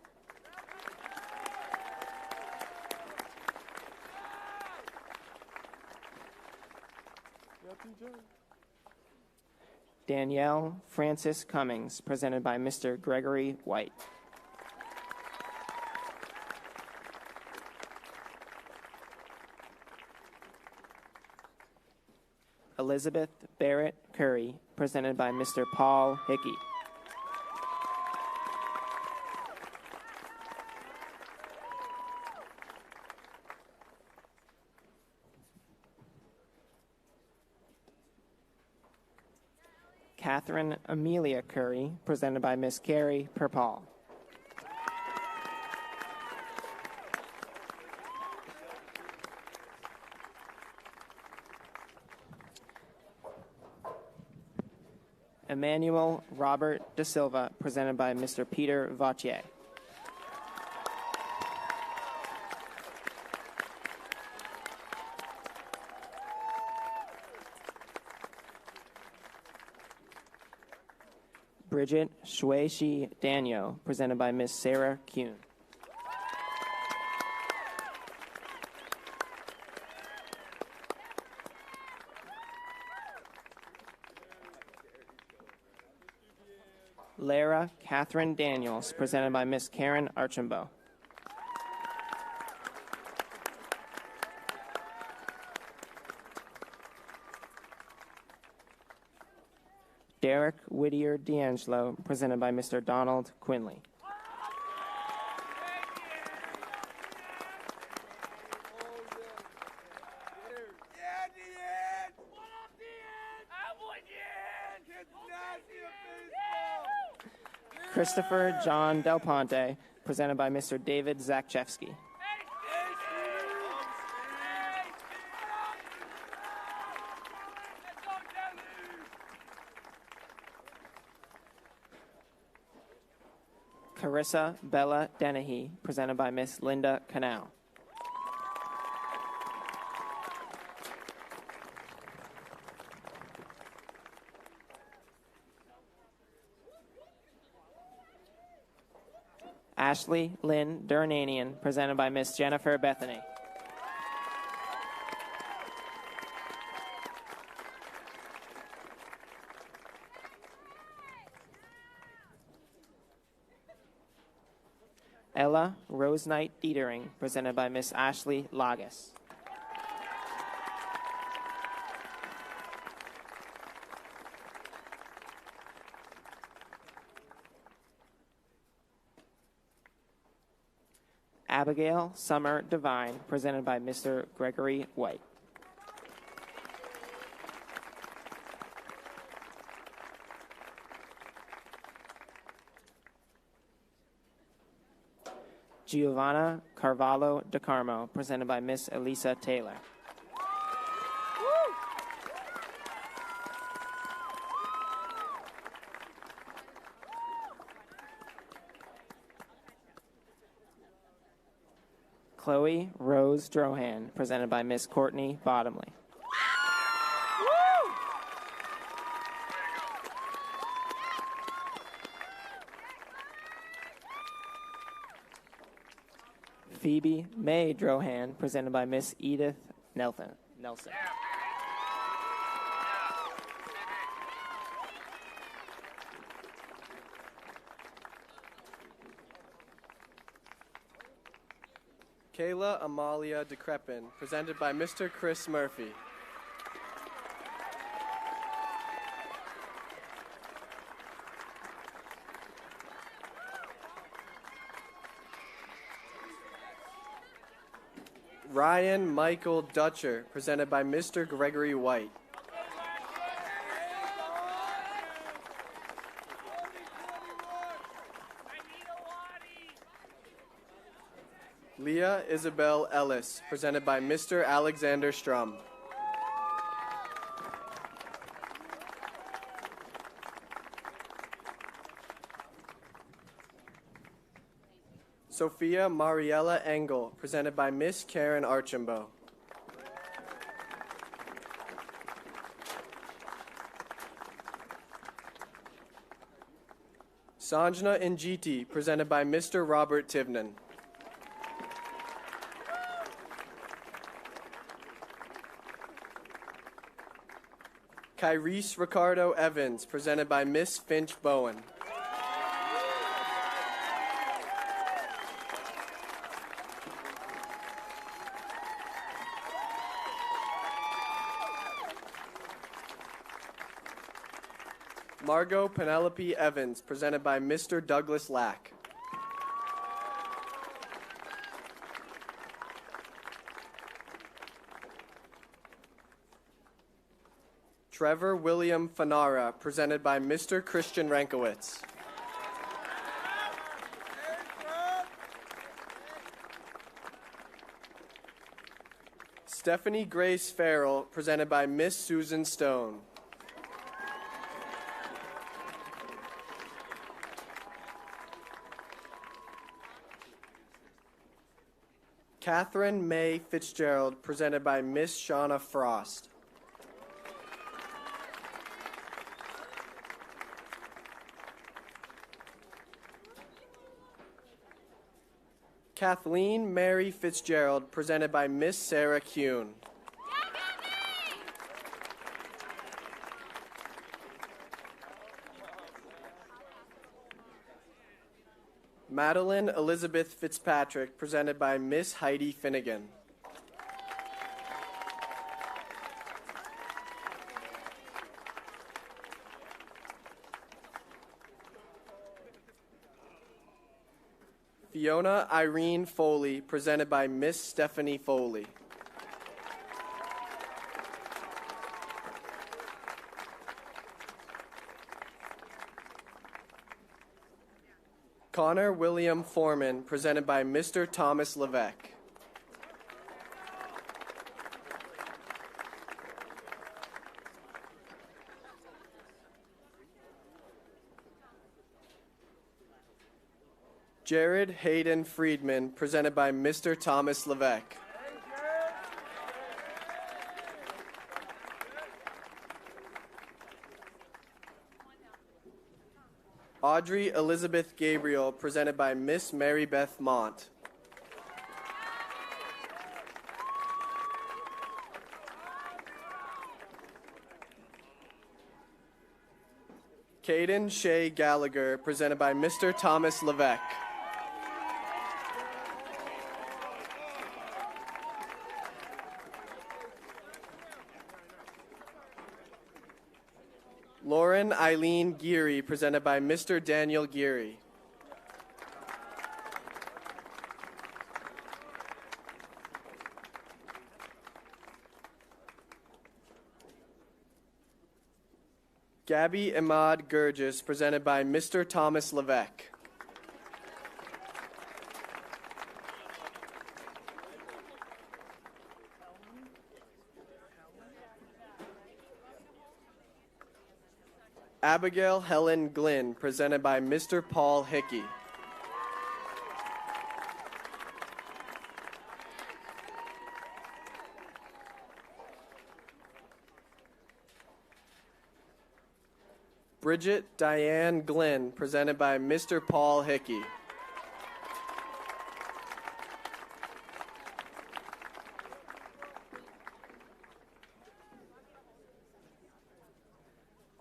S7: Danielle Francis Cummings, presented by Mr. Gregory White. Elizabeth Barrett Curry, presented by Mr. Paul Hickey. Catherine Amelia Curry, presented by Miss Carrie Perpall. Emmanuel Robert Da Silva, presented by Mr. Peter Vautier. Bridget Shui-Shi Danyo, presented by Miss Sarah Kuhn. Lara Catherine Daniels, presented by Miss Karen Archambault. Derek Whittier D'Angelo, presented by Mr. Donald Quinley. Christopher John Del Ponte, presented by Mr. David Zakchevsky. Carissa Bella Dennehy, presented by Miss Linda Canal. Ashley Lynn Durnanian, presented by Miss Jennifer Bethany. Ella Rose Knight Dietering, presented by Miss Ashley Lagas. Abigail Summer Devine, presented by Mr. Gregory White. Giovanna Carvalho de Carmo, presented by Miss Elisa Taylor. Chloe Rose Drohan, presented by Miss Courtney Bottomley. Phoebe May Drohan, presented by Miss Edith Nelson.
S8: Kayla Amalia Decrepin, presented by Mr. Chris Murphy. Ryan Michael Dutcher, presented by Mr. Gregory White. Leah Isabel Ellis, presented by Mr. Alexander Strum. Sophia Mariella Engel, presented by Miss Karen Archambault. Sanjna Njiti, presented by Mr. Robert Tivnan. Kyrese Ricardo Evans, presented by Miss Finch Bowen. Margot Penelope Evans, presented by Mr. Douglas Lack. Trevor William Fanara, presented by Mr. Christian Rankowitz. Stephanie Grace Farrell, presented by Miss Susan Stone. Catherine May Fitzgerald, presented by Miss Shauna Frost. Kathleen Mary Fitzgerald, presented by Miss Sarah Kuhn. Madeline Elizabeth Fitzpatrick, presented by Miss Heidi Finnegan. Fiona Irene Foley, presented by Miss Stephanie Foley. Connor William Foreman, presented by Mr. Thomas Levesque. Jared Hayden Friedman, presented by Mr. Thomas Levesque. Audrey Elizabeth Gabriel, presented by Miss Mary Beth Mont. Caden Shea Gallagher, presented by Mr. Thomas Levesque. Lauren Eileen Geary, presented by Mr. Daniel Geary. Gabby Ahmad Gurgis, presented by Mr. Thomas Levesque. Abigail Helen Glynn, presented by Mr. Paul Hickey. Bridget Diane Glynn, presented by Mr. Paul Hickey.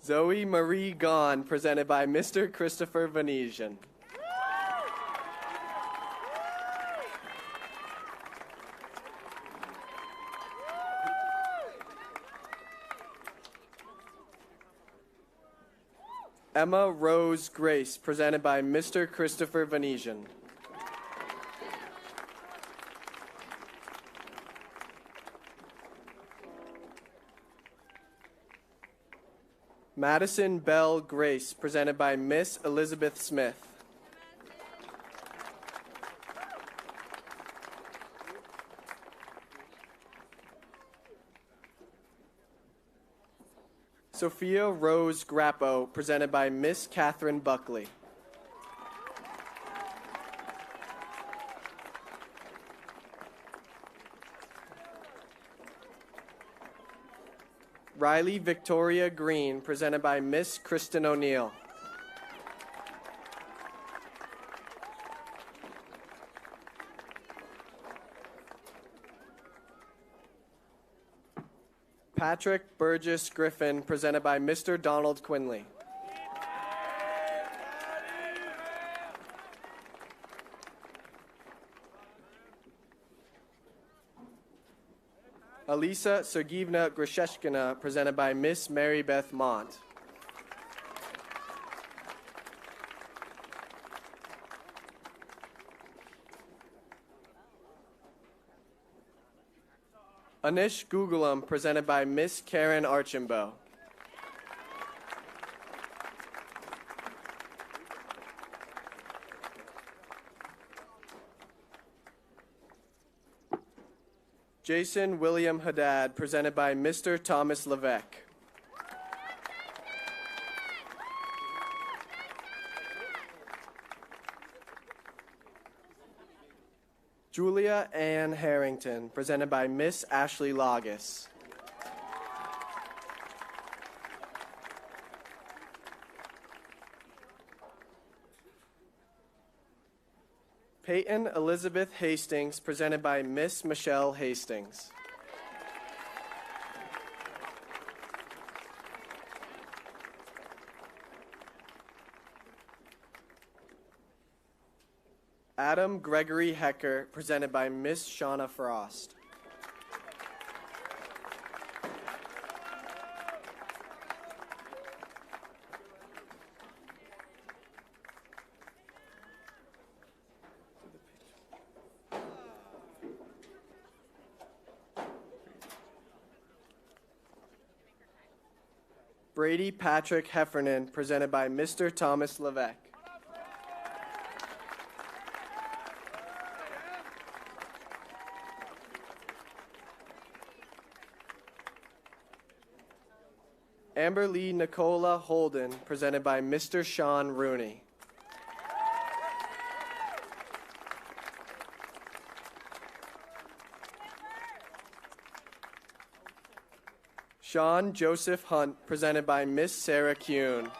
S8: Zoe Marie Gahn, presented by Mr. Christopher Venetian. Emma Rose Grace, presented by Mr. Christopher Venetian. Madison Bell Grace, presented by Miss Elizabeth Smith. Sophia Rose Grappo, presented by Miss Catherine Buckley. Riley Victoria Green, presented by Miss Kristen O'Neill. Patrick Burgess Griffin, presented by Mr. Donald Quinley. Alisa Sergeevna Grisheshkina, presented by Miss Mary Beth Mont. Anish Gugulam, presented by Miss Karen Archambault. Jason William Haddad, presented by Mr. Thomas Levesque. Julia Ann Harrington, presented by Miss Ashley Logis. Peyton Elizabeth Hastings, presented by Miss Michelle Hastings. Adam Gregory Hecker, presented by Miss Shauna Frost. Brady Patrick Heffernan, presented by Mr. Thomas Levesque. Amber Lee Nicola Holden, presented by Mr. Sean Rooney. Sean Joseph Hunt, presented by Miss Sarah Kuhn.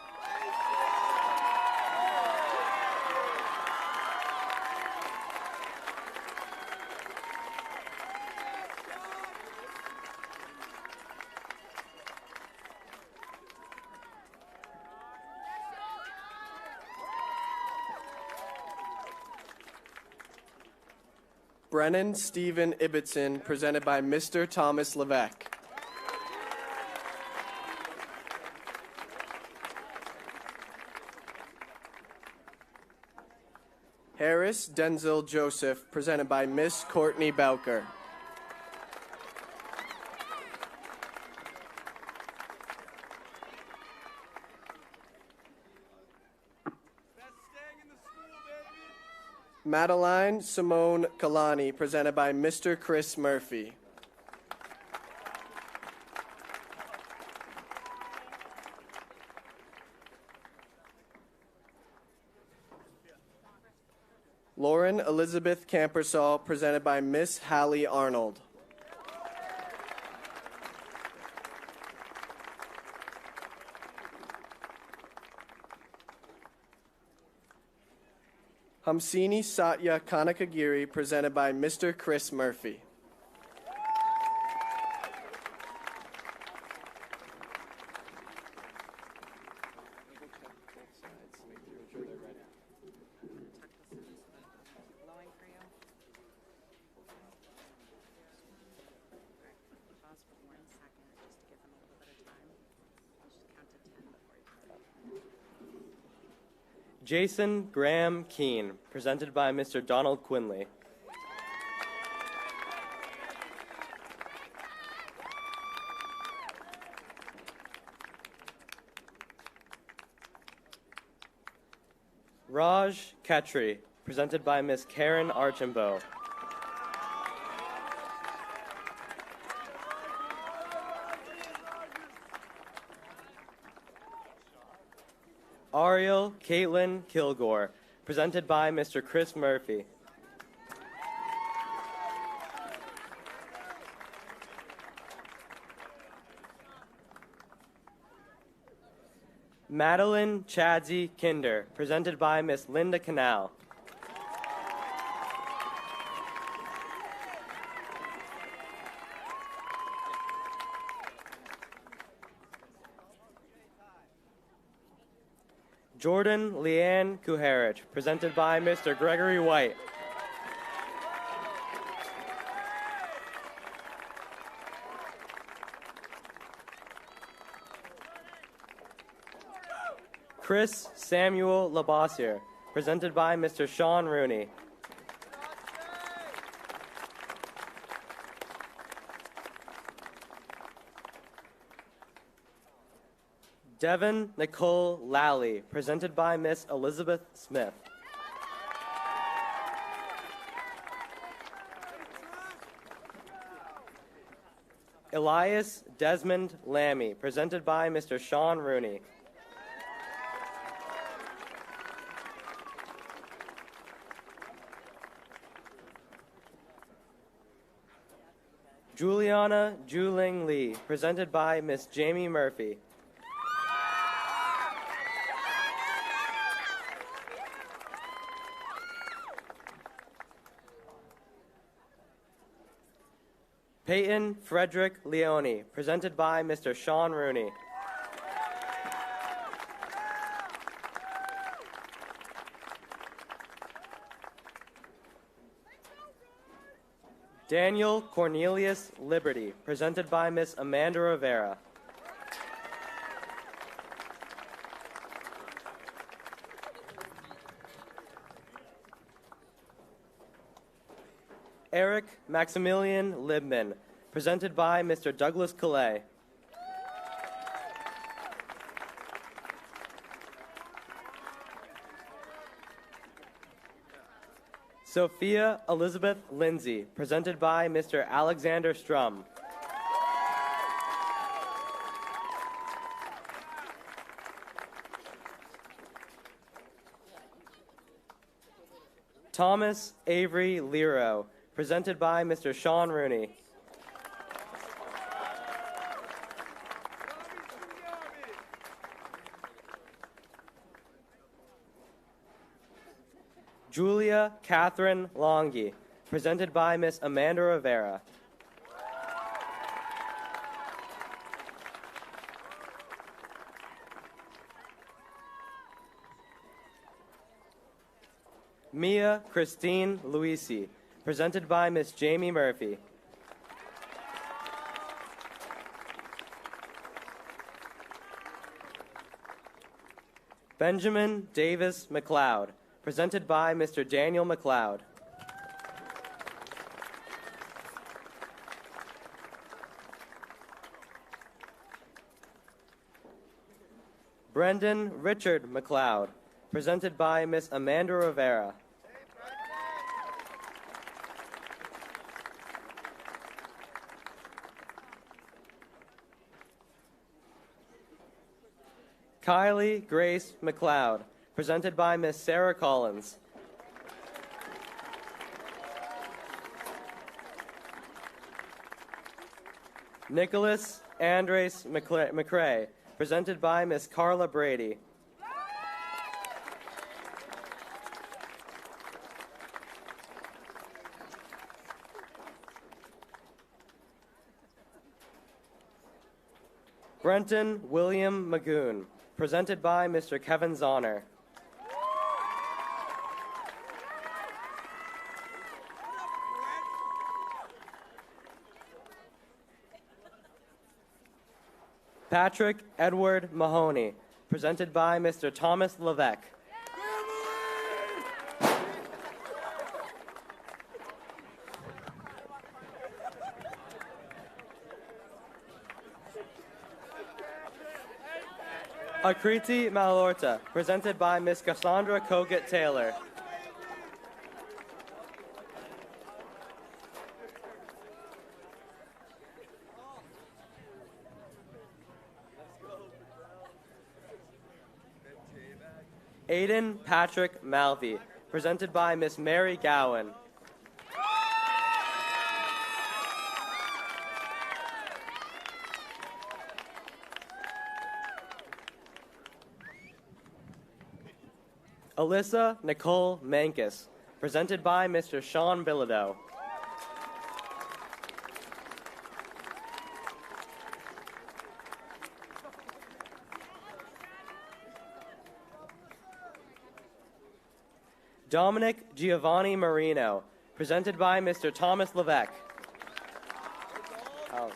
S8: Brennan Stephen Ibbotson, presented by Mr. Thomas Levesque. Harris Denzel Joseph, presented by Miss Courtney Belker. Madeline Simone Kalani, presented by Mr. Chris Murphy. Lauren Elizabeth Campersall, presented by Miss Hallie Arnold. Hamsini Satya Kanakagiri, presented by Mr. Chris Murphy.
S9: Jason Graham Keene, presented by Mr. Donald Quinley. Raj Khetri, presented by Miss Karen Archambault. Ariel Caitlin Kilgore, presented by Mr. Chris Murphy. Madeline Chadsey Kinder, presented by Miss Linda Canal. Jordan Leanne Kuharich, presented by Mr. Gregory White. Chris Samuel Labossiere, presented by Mr. Sean Rooney. Devin Nicole Lally, presented by Miss Elizabeth Smith. Elias Desmond Lammy, presented by Mr. Sean Rooney. Juliana Juling Lee, presented by Miss Jamie Murphy. Peyton Frederick Leone, presented by Mr. Sean Rooney. Daniel Cornelius Liberty, presented by Miss Amanda Rivera. Eric Maximilian Libman, presented by Mr. Douglas Calais. Sophia Elizabeth Lindsay, presented by Mr. Alexander Strum. Thomas Avery Lero, presented by Mr. Sean Rooney. Julia Catherine Longy, presented by Miss Amanda Rivera. Mia Christine Luisi, presented by Miss Jamie Murphy. Benjamin Davis McLeod, presented by Mr. Daniel McLeod. Brendan Richard McLeod, presented by Miss Amanda Rivera. Kylie Grace McLeod, presented by Miss Sarah Collins. Nicholas Andres McCrae, presented by Miss Carla Brady. Brenton William Magoon, presented by Mr. Kevin Zahner. Patrick Edward Mahoney, presented by Mr. Thomas Levesque. Akriti Malorta, presented by Miss Cassandra Kogut-Taylor. Aiden Patrick Malvey, presented by Miss Mary Gowan. Alyssa Nicole Mankus, presented by Mr. Sean Bilodeau. Dominic Giovanni Marino, presented by Mr. Thomas Levesque. Oh.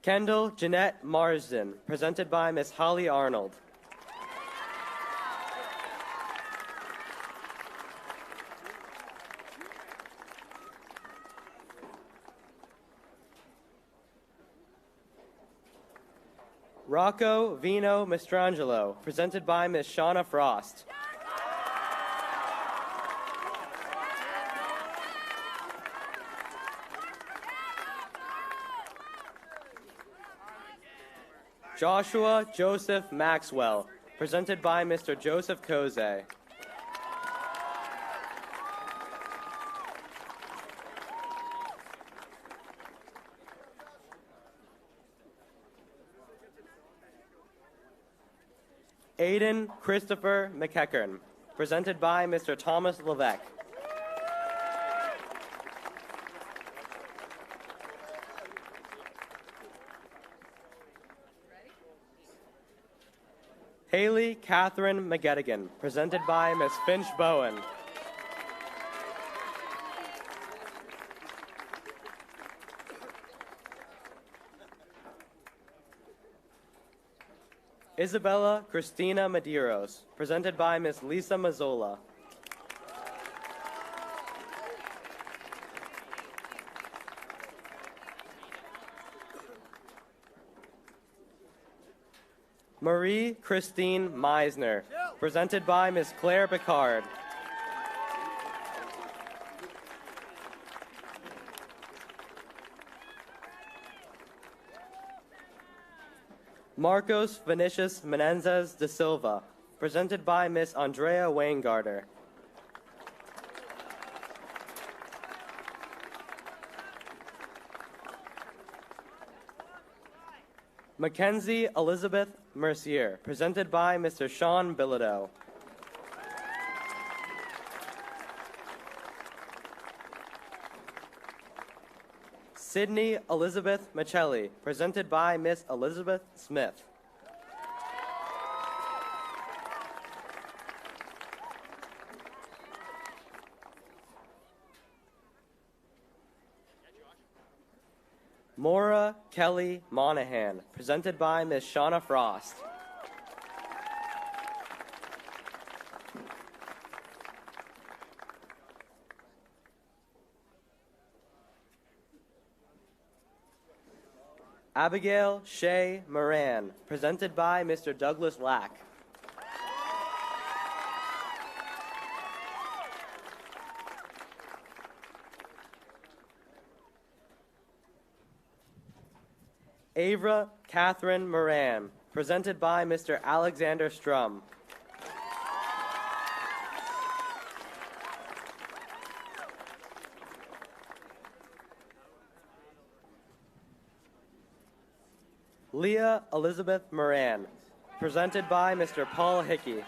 S9: Kendall Jeanette Marsden, presented by Miss Holly Arnold. Rocco Vino Mastrangelo, presented by Miss Shauna Frost. Joshua Joseph Maxwell, presented by Mr. Joseph Koze. Aiden Christopher McEachern, presented by Mr. Thomas Levesque. Haley Catherine McGettigan, presented by Miss Finch Bowen. Isabella Christina Medeiros, presented by Miss Lisa Mazzola. Marie Christine Meisner, presented by Miss Claire Picard. Marcos Vinicius Menendez de Silva, presented by Miss Andrea Weingarter. Mackenzie Elizabeth Mercier, presented by Mr. Sean Bilodeau. Sydney Elizabeth Michelli, presented by Miss Elizabeth Smith. Maura Kelly Monahan, presented by Miss Shauna Frost. Abigail Shea Moran, presented by Mr. Douglas Lack. Avra Catherine Moran, presented by Mr. Alexander Strum. Leah Elizabeth Moran, presented by Mr. Paul Hickey.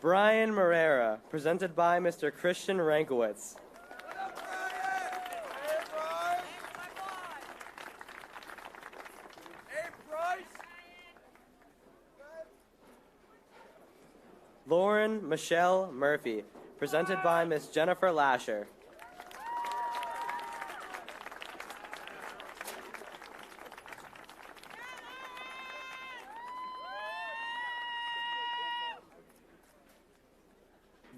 S9: Brian Morera, presented by Mr. Christian Rankowitz. Lauren Michelle Murphy, presented by Miss Jennifer Lasher.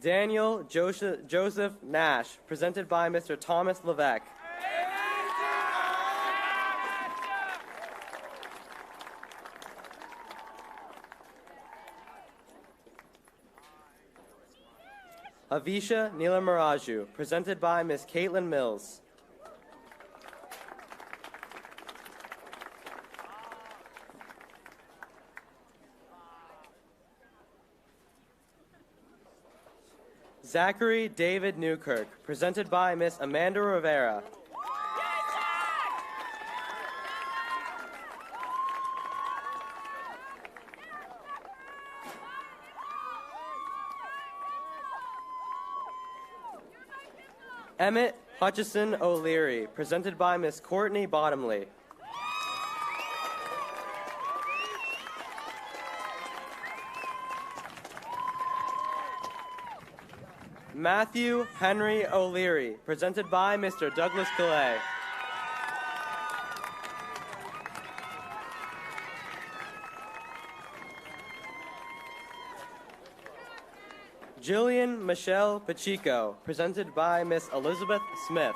S9: Daniel Joseph Nash, presented by Mr. Thomas Levesque. Avisha Neela Maraju, presented by Miss Caitlin Mills. Zachary David Newkirk, presented by Miss Amanda Rivera. Emmett Hutchison O'Leary, presented by Miss Courtney Bottomley. Matthew Henry O'Leary, presented by Mr. Douglas Calais. Jillian Michelle Pacheco, presented by Miss Elizabeth Smith.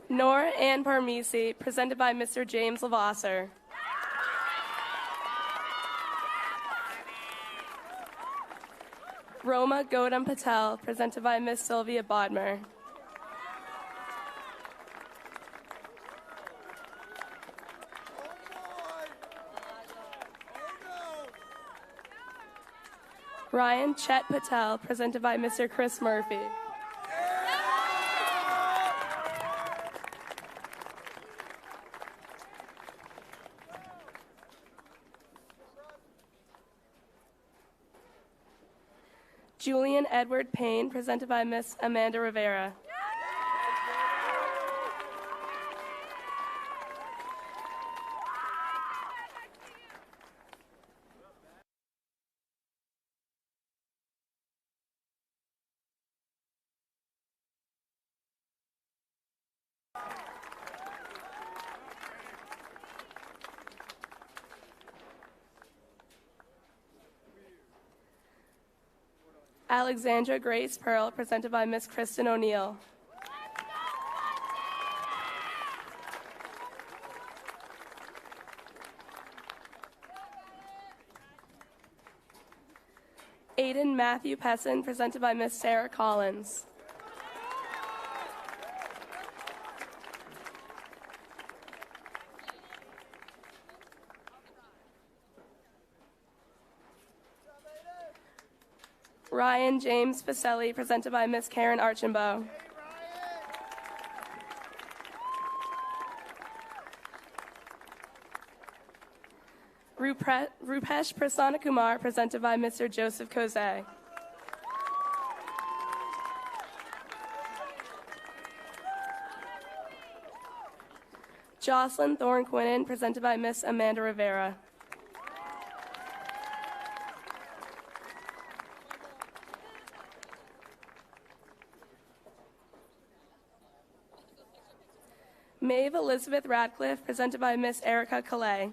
S5: Nora Ann Parmisi, presented by Mr. James Lavasser. Roma Gautam Patel, presented by Miss Sylvia Bodmer. Ryan Chet Patel, presented by Mr. Chris Murphy. Julian Edward Payne, presented by Miss Amanda Rivera. Alexandra Grace Pearl, presented by Miss Kristen O'Neill. Aiden Matthew Pesson, presented by Miss Sarah Collins. Ryan James Pacelli, presented by Miss Karen Archambault. Rupesh Prasanna Kumar, presented by Mr. Joseph Kozay. Jocelyn Thorne Quinnen, presented by Miss Amanda Rivera. Maeve Elizabeth Radcliffe, presented by Miss Erica Calais.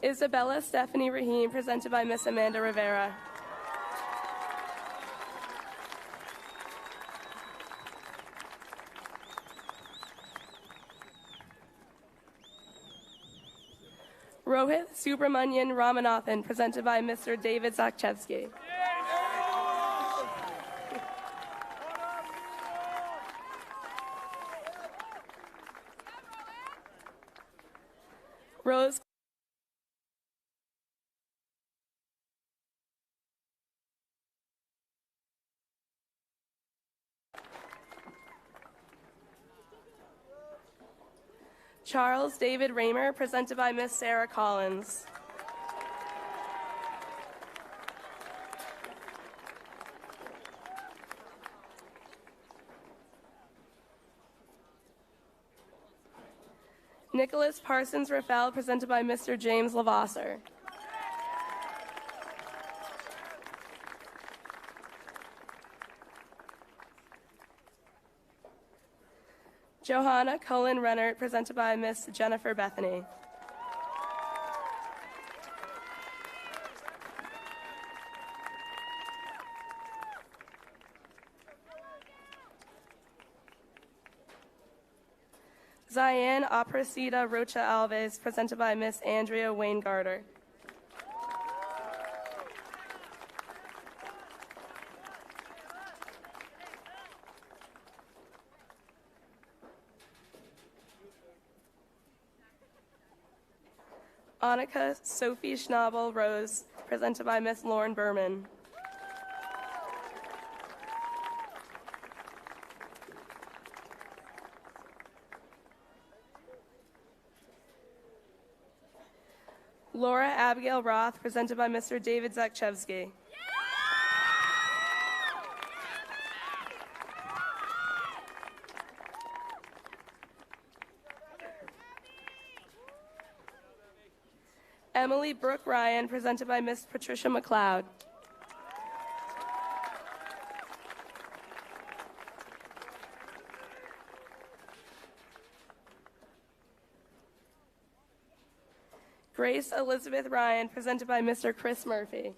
S5: Isabella Stephanie Rahim, presented by Miss Amanda Rivera. Rohit Subramanian Ramanathan, presented by Mr. David Zakchevsky. Rose Charles David Raymer, presented by Miss Sarah Collins. Nicholas Parsons Rafael, presented by Mr. James Lavasser. Johanna Cullen Rennert, presented by Miss Jennifer Bethany. Ziane Apracita Rocha Alves, presented by Miss Andrea Wayne Garter. Annika Sophie Schnabel Rose, presented by Miss Lauren Berman. Laura Abigail Roth, presented by Mr. David Zakchevsky. Emily Brooke Ryan, presented by Miss Patricia McLeod. Grace Elizabeth Ryan, presented by Mr. Chris Murphy.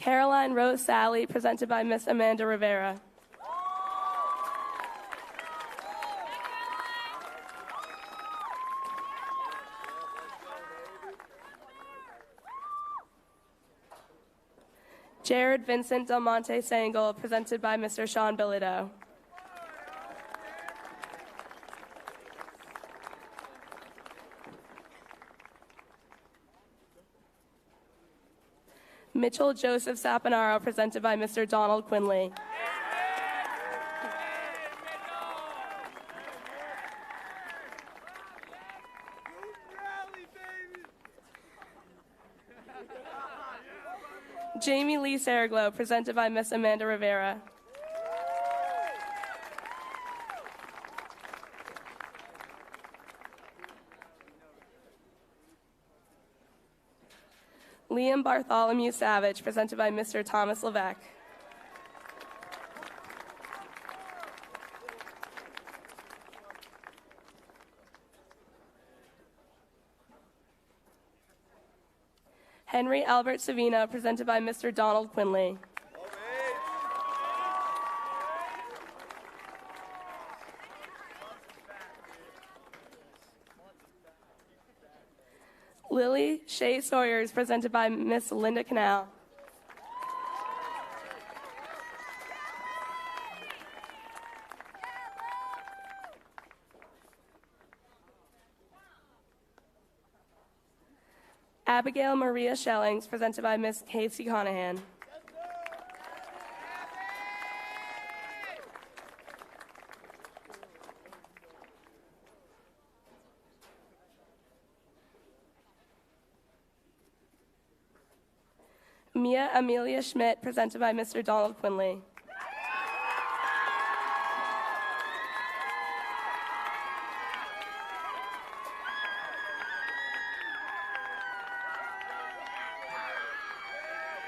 S5: Caroline Rose Sally, presented by Miss Amanda Rivera. Jared Vincent Del Monte Sangle, presented by Mr. Sean Bilodeau. Mitchell Joseph Saponaro, presented by Mr. Donald Quinley. Jamie Lee Saraglo, presented by Miss Amanda Rivera. Liam Bartholomew Savage, presented by Mr. Thomas Levesque. Henry Albert Savino, presented by Mr. Donald Quinley. Lily Shea Sawyers, presented by Miss Linda Canal. Abigail Maria Schellings, presented by Miss Casey Conahan. Mia Amelia Schmidt, presented by Mr. Donald Quinley.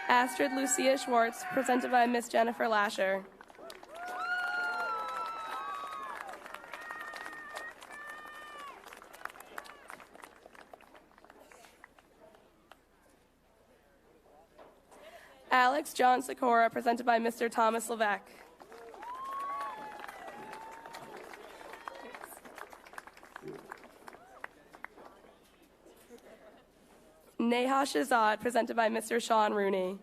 S5: Astrid Lucia Schwartz, presented by Miss Jennifer Lasher. Alex John Sikora, presented by Mr. Thomas Levesque. Neha Shazad, presented by Mr. Sean Rooney.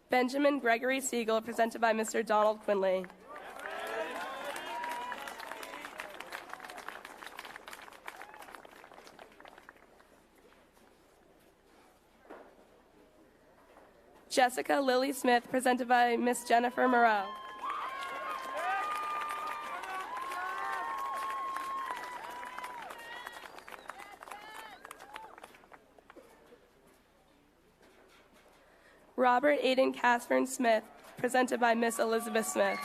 S5: Benjamin Gregory Siegel, presented by Mr. Donald Quinley. Jessica Lily Smith, presented by Miss Jennifer Moreau. Robert Aiden Casfern Smith, presented by Miss Elizabeth Smith.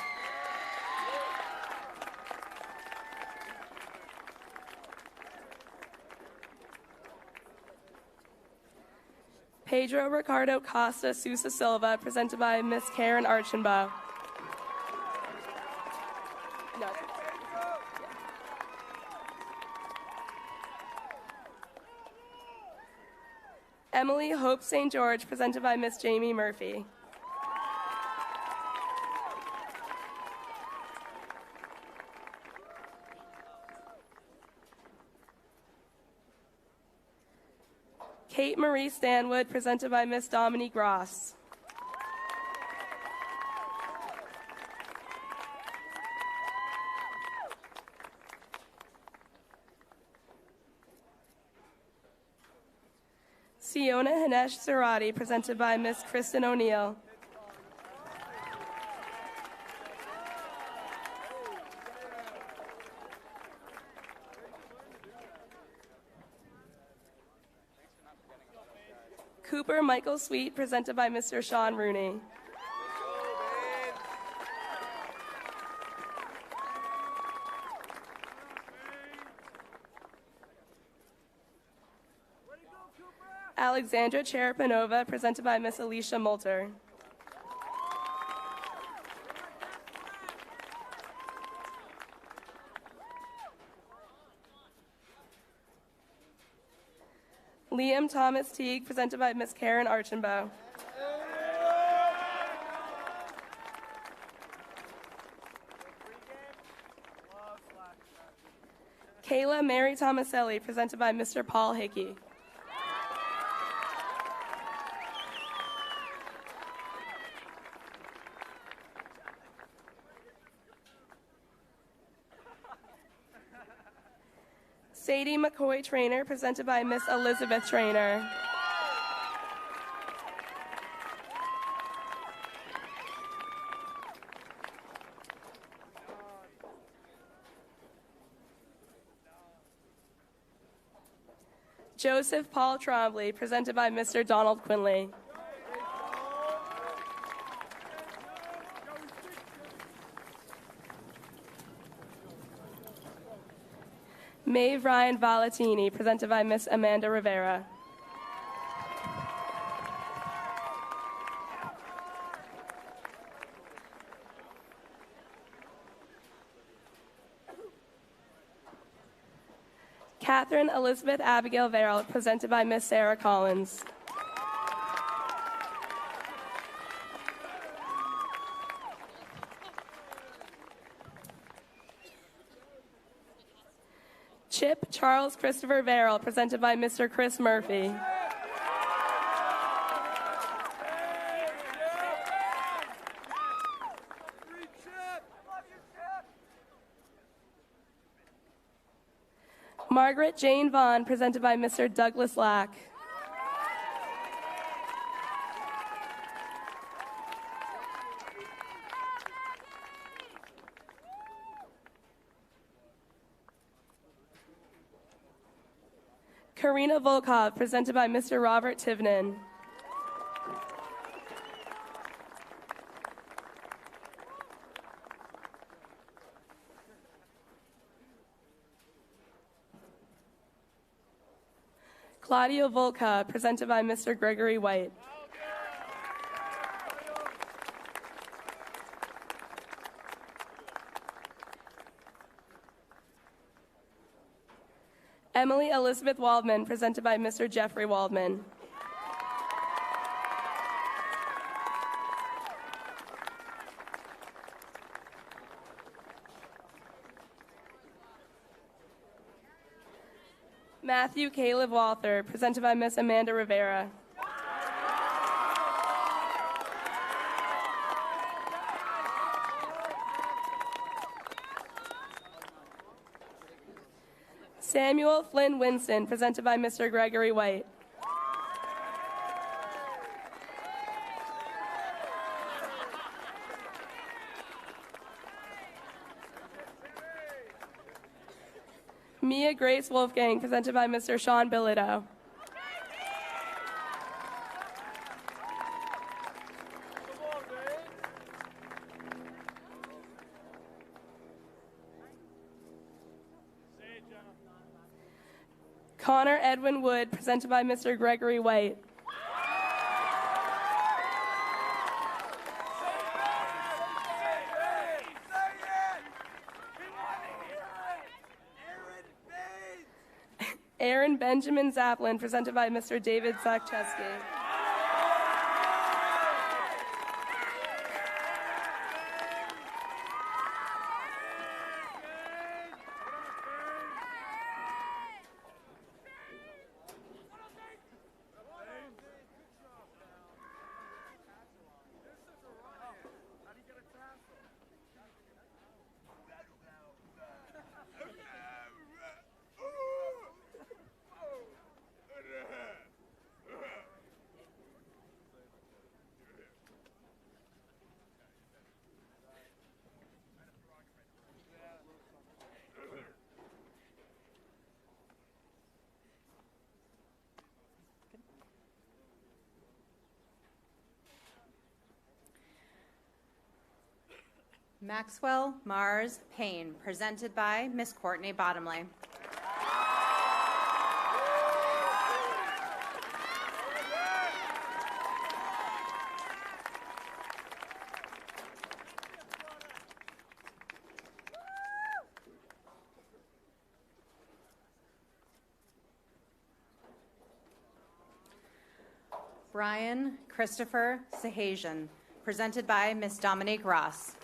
S5: Pedro Ricardo Costa Sousa Silva, presented by Miss Karen Archambault. No. Emily Hope St. George, presented by Miss Jamie Murphy. Kate Marie Stanwood, presented by Miss Dominique Ross. Siona Hanesh Sarati, presented by Miss Kristen O'Neill. Cooper Michael Sweet, presented by Mr. Sean Rooney. Alexandra Cherapanova, presented by Miss Alicia Moulter. Liam Thomas Teague, presented by Miss Karen Archambault. Kayla Mary Tomaselli, presented by Mr. Paul Hickey. Sadie McCoy Trainer, presented by Miss Elizabeth Trainer. Joseph Paul Trombley, presented by Mr. Donald Quinley. Maeve Ryan Valentini, presented by Miss Amanda Rivera. Catherine Elizabeth Abigail Verrill, presented by Miss Sarah Collins. Chip Charles Christopher Verrill, presented by Mr. Chris Murphy. Margaret Jane Vaughn, presented by Mr. Douglas Lack. Karina Volkov, presented by Mr. Robert Tivnan. Claudia Volka, presented by Mr. Gregory White. Emily Elizabeth Waldman, presented by Mr. Jeffrey Waldman. Matthew Caleb Walther, presented by Miss Amanda Rivera. Samuel Flynn Winston, presented by Mr. Gregory White. Mia Grace Wolfgang, presented by Mr. Sean Bilodeau. Connor Edwin Wood, presented by Mr. Gregory White. Aaron Benjamin Zaplin, presented by Mr. David Zakcheski.
S2: Maxwell Mars Payne, presented by Miss Courtney Bottomley. Brian Christopher Sahajian, presented by Miss Dominique Ross.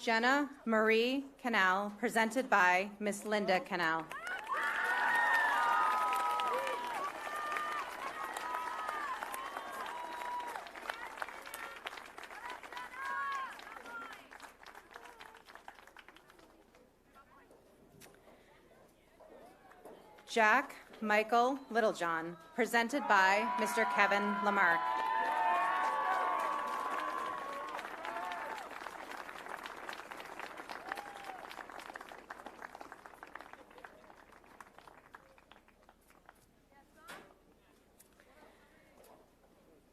S2: Jenna Marie Canal, presented by Miss Linda Canal. Jack Michael Littlejohn, presented by Mr. Kevin Lamarck.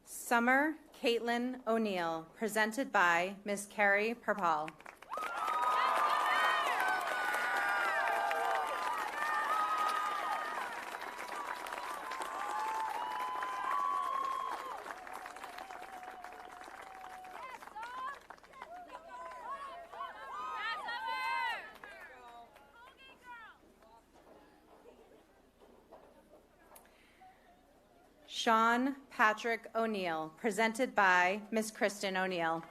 S2: Summer Caitlin O'Neill, presented by Miss Carrie Perpal. Sean Patrick O'Neill, presented by Miss Kristen O'Neill.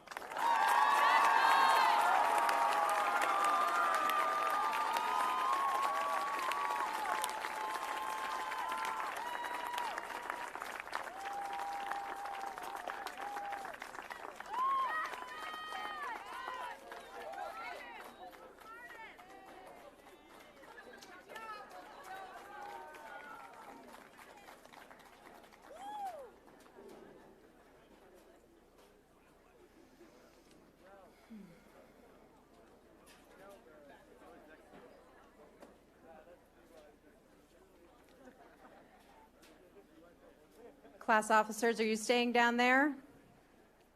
S2: Class officers, are you staying down there?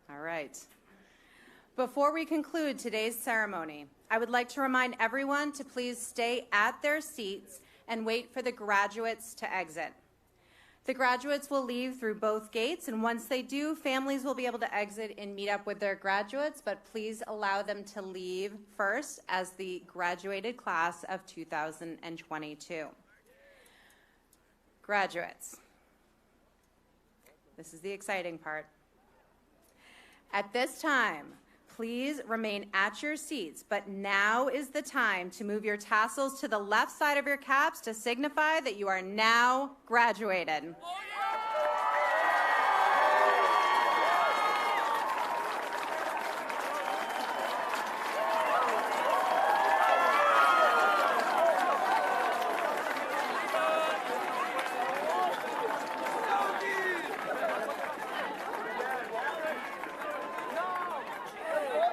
S2: All right. Before we conclude today's ceremony, I would like to remind everyone to please stay at their seats and wait for the graduates to exit. The graduates will leave through both gates, and once they do, families will be able to exit and meet up with their graduates, but please allow them to leave first as the graduated class of 2022. Graduates, this is the exciting part. At this time, please remain at your seats, but now is the time to move your tassels to the left side of your caps to signify that you are now graduated.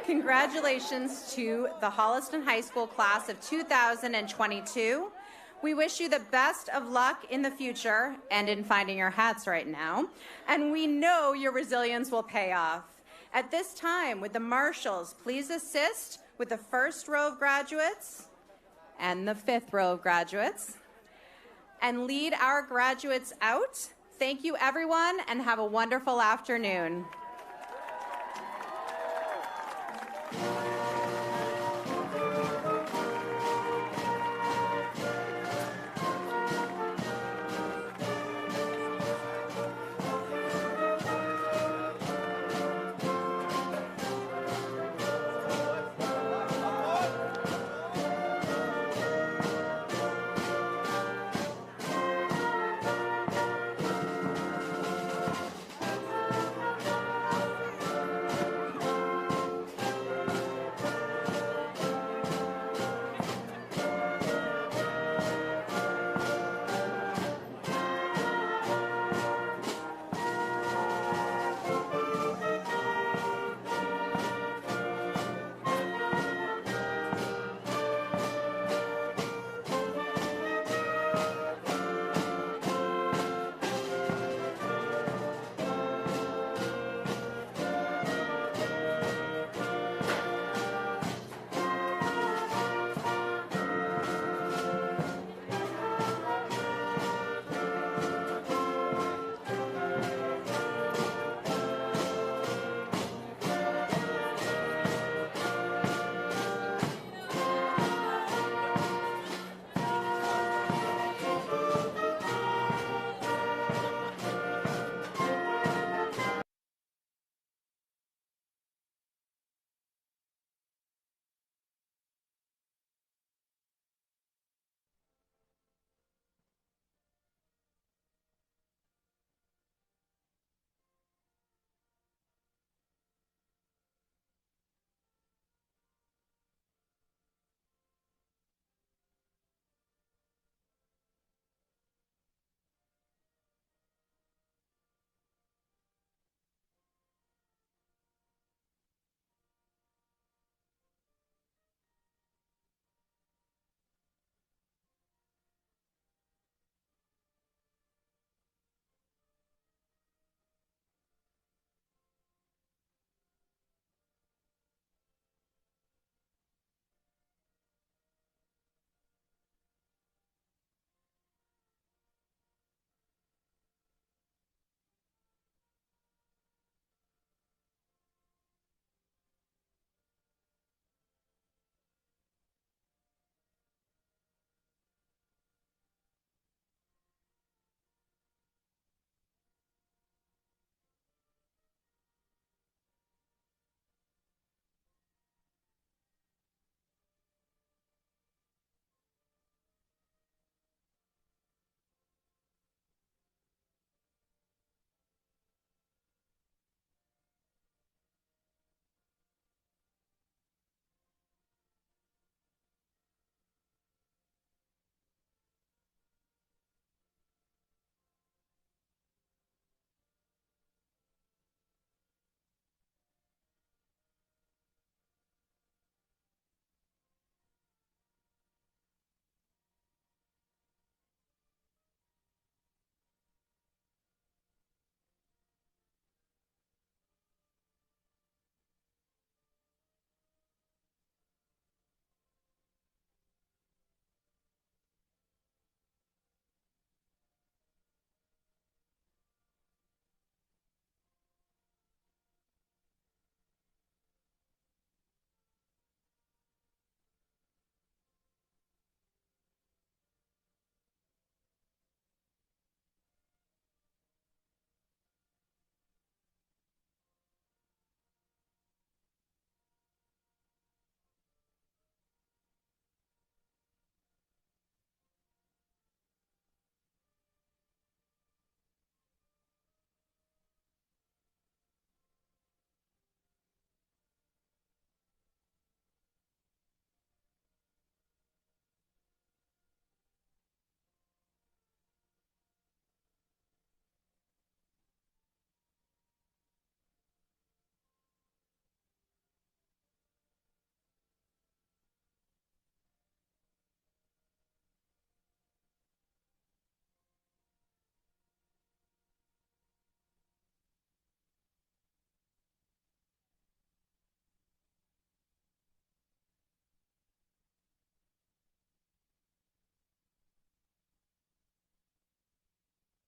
S2: Congratulations to the Holliston High School class of 2022. We wish you the best of luck in the future and in finding your hats right now. And we know your resilience will pay off. At this time, would the marshals please assist with the first row of graduates and the fifth row of graduates and lead our graduates out. Thank you, everyone, and have a wonderful afternoon.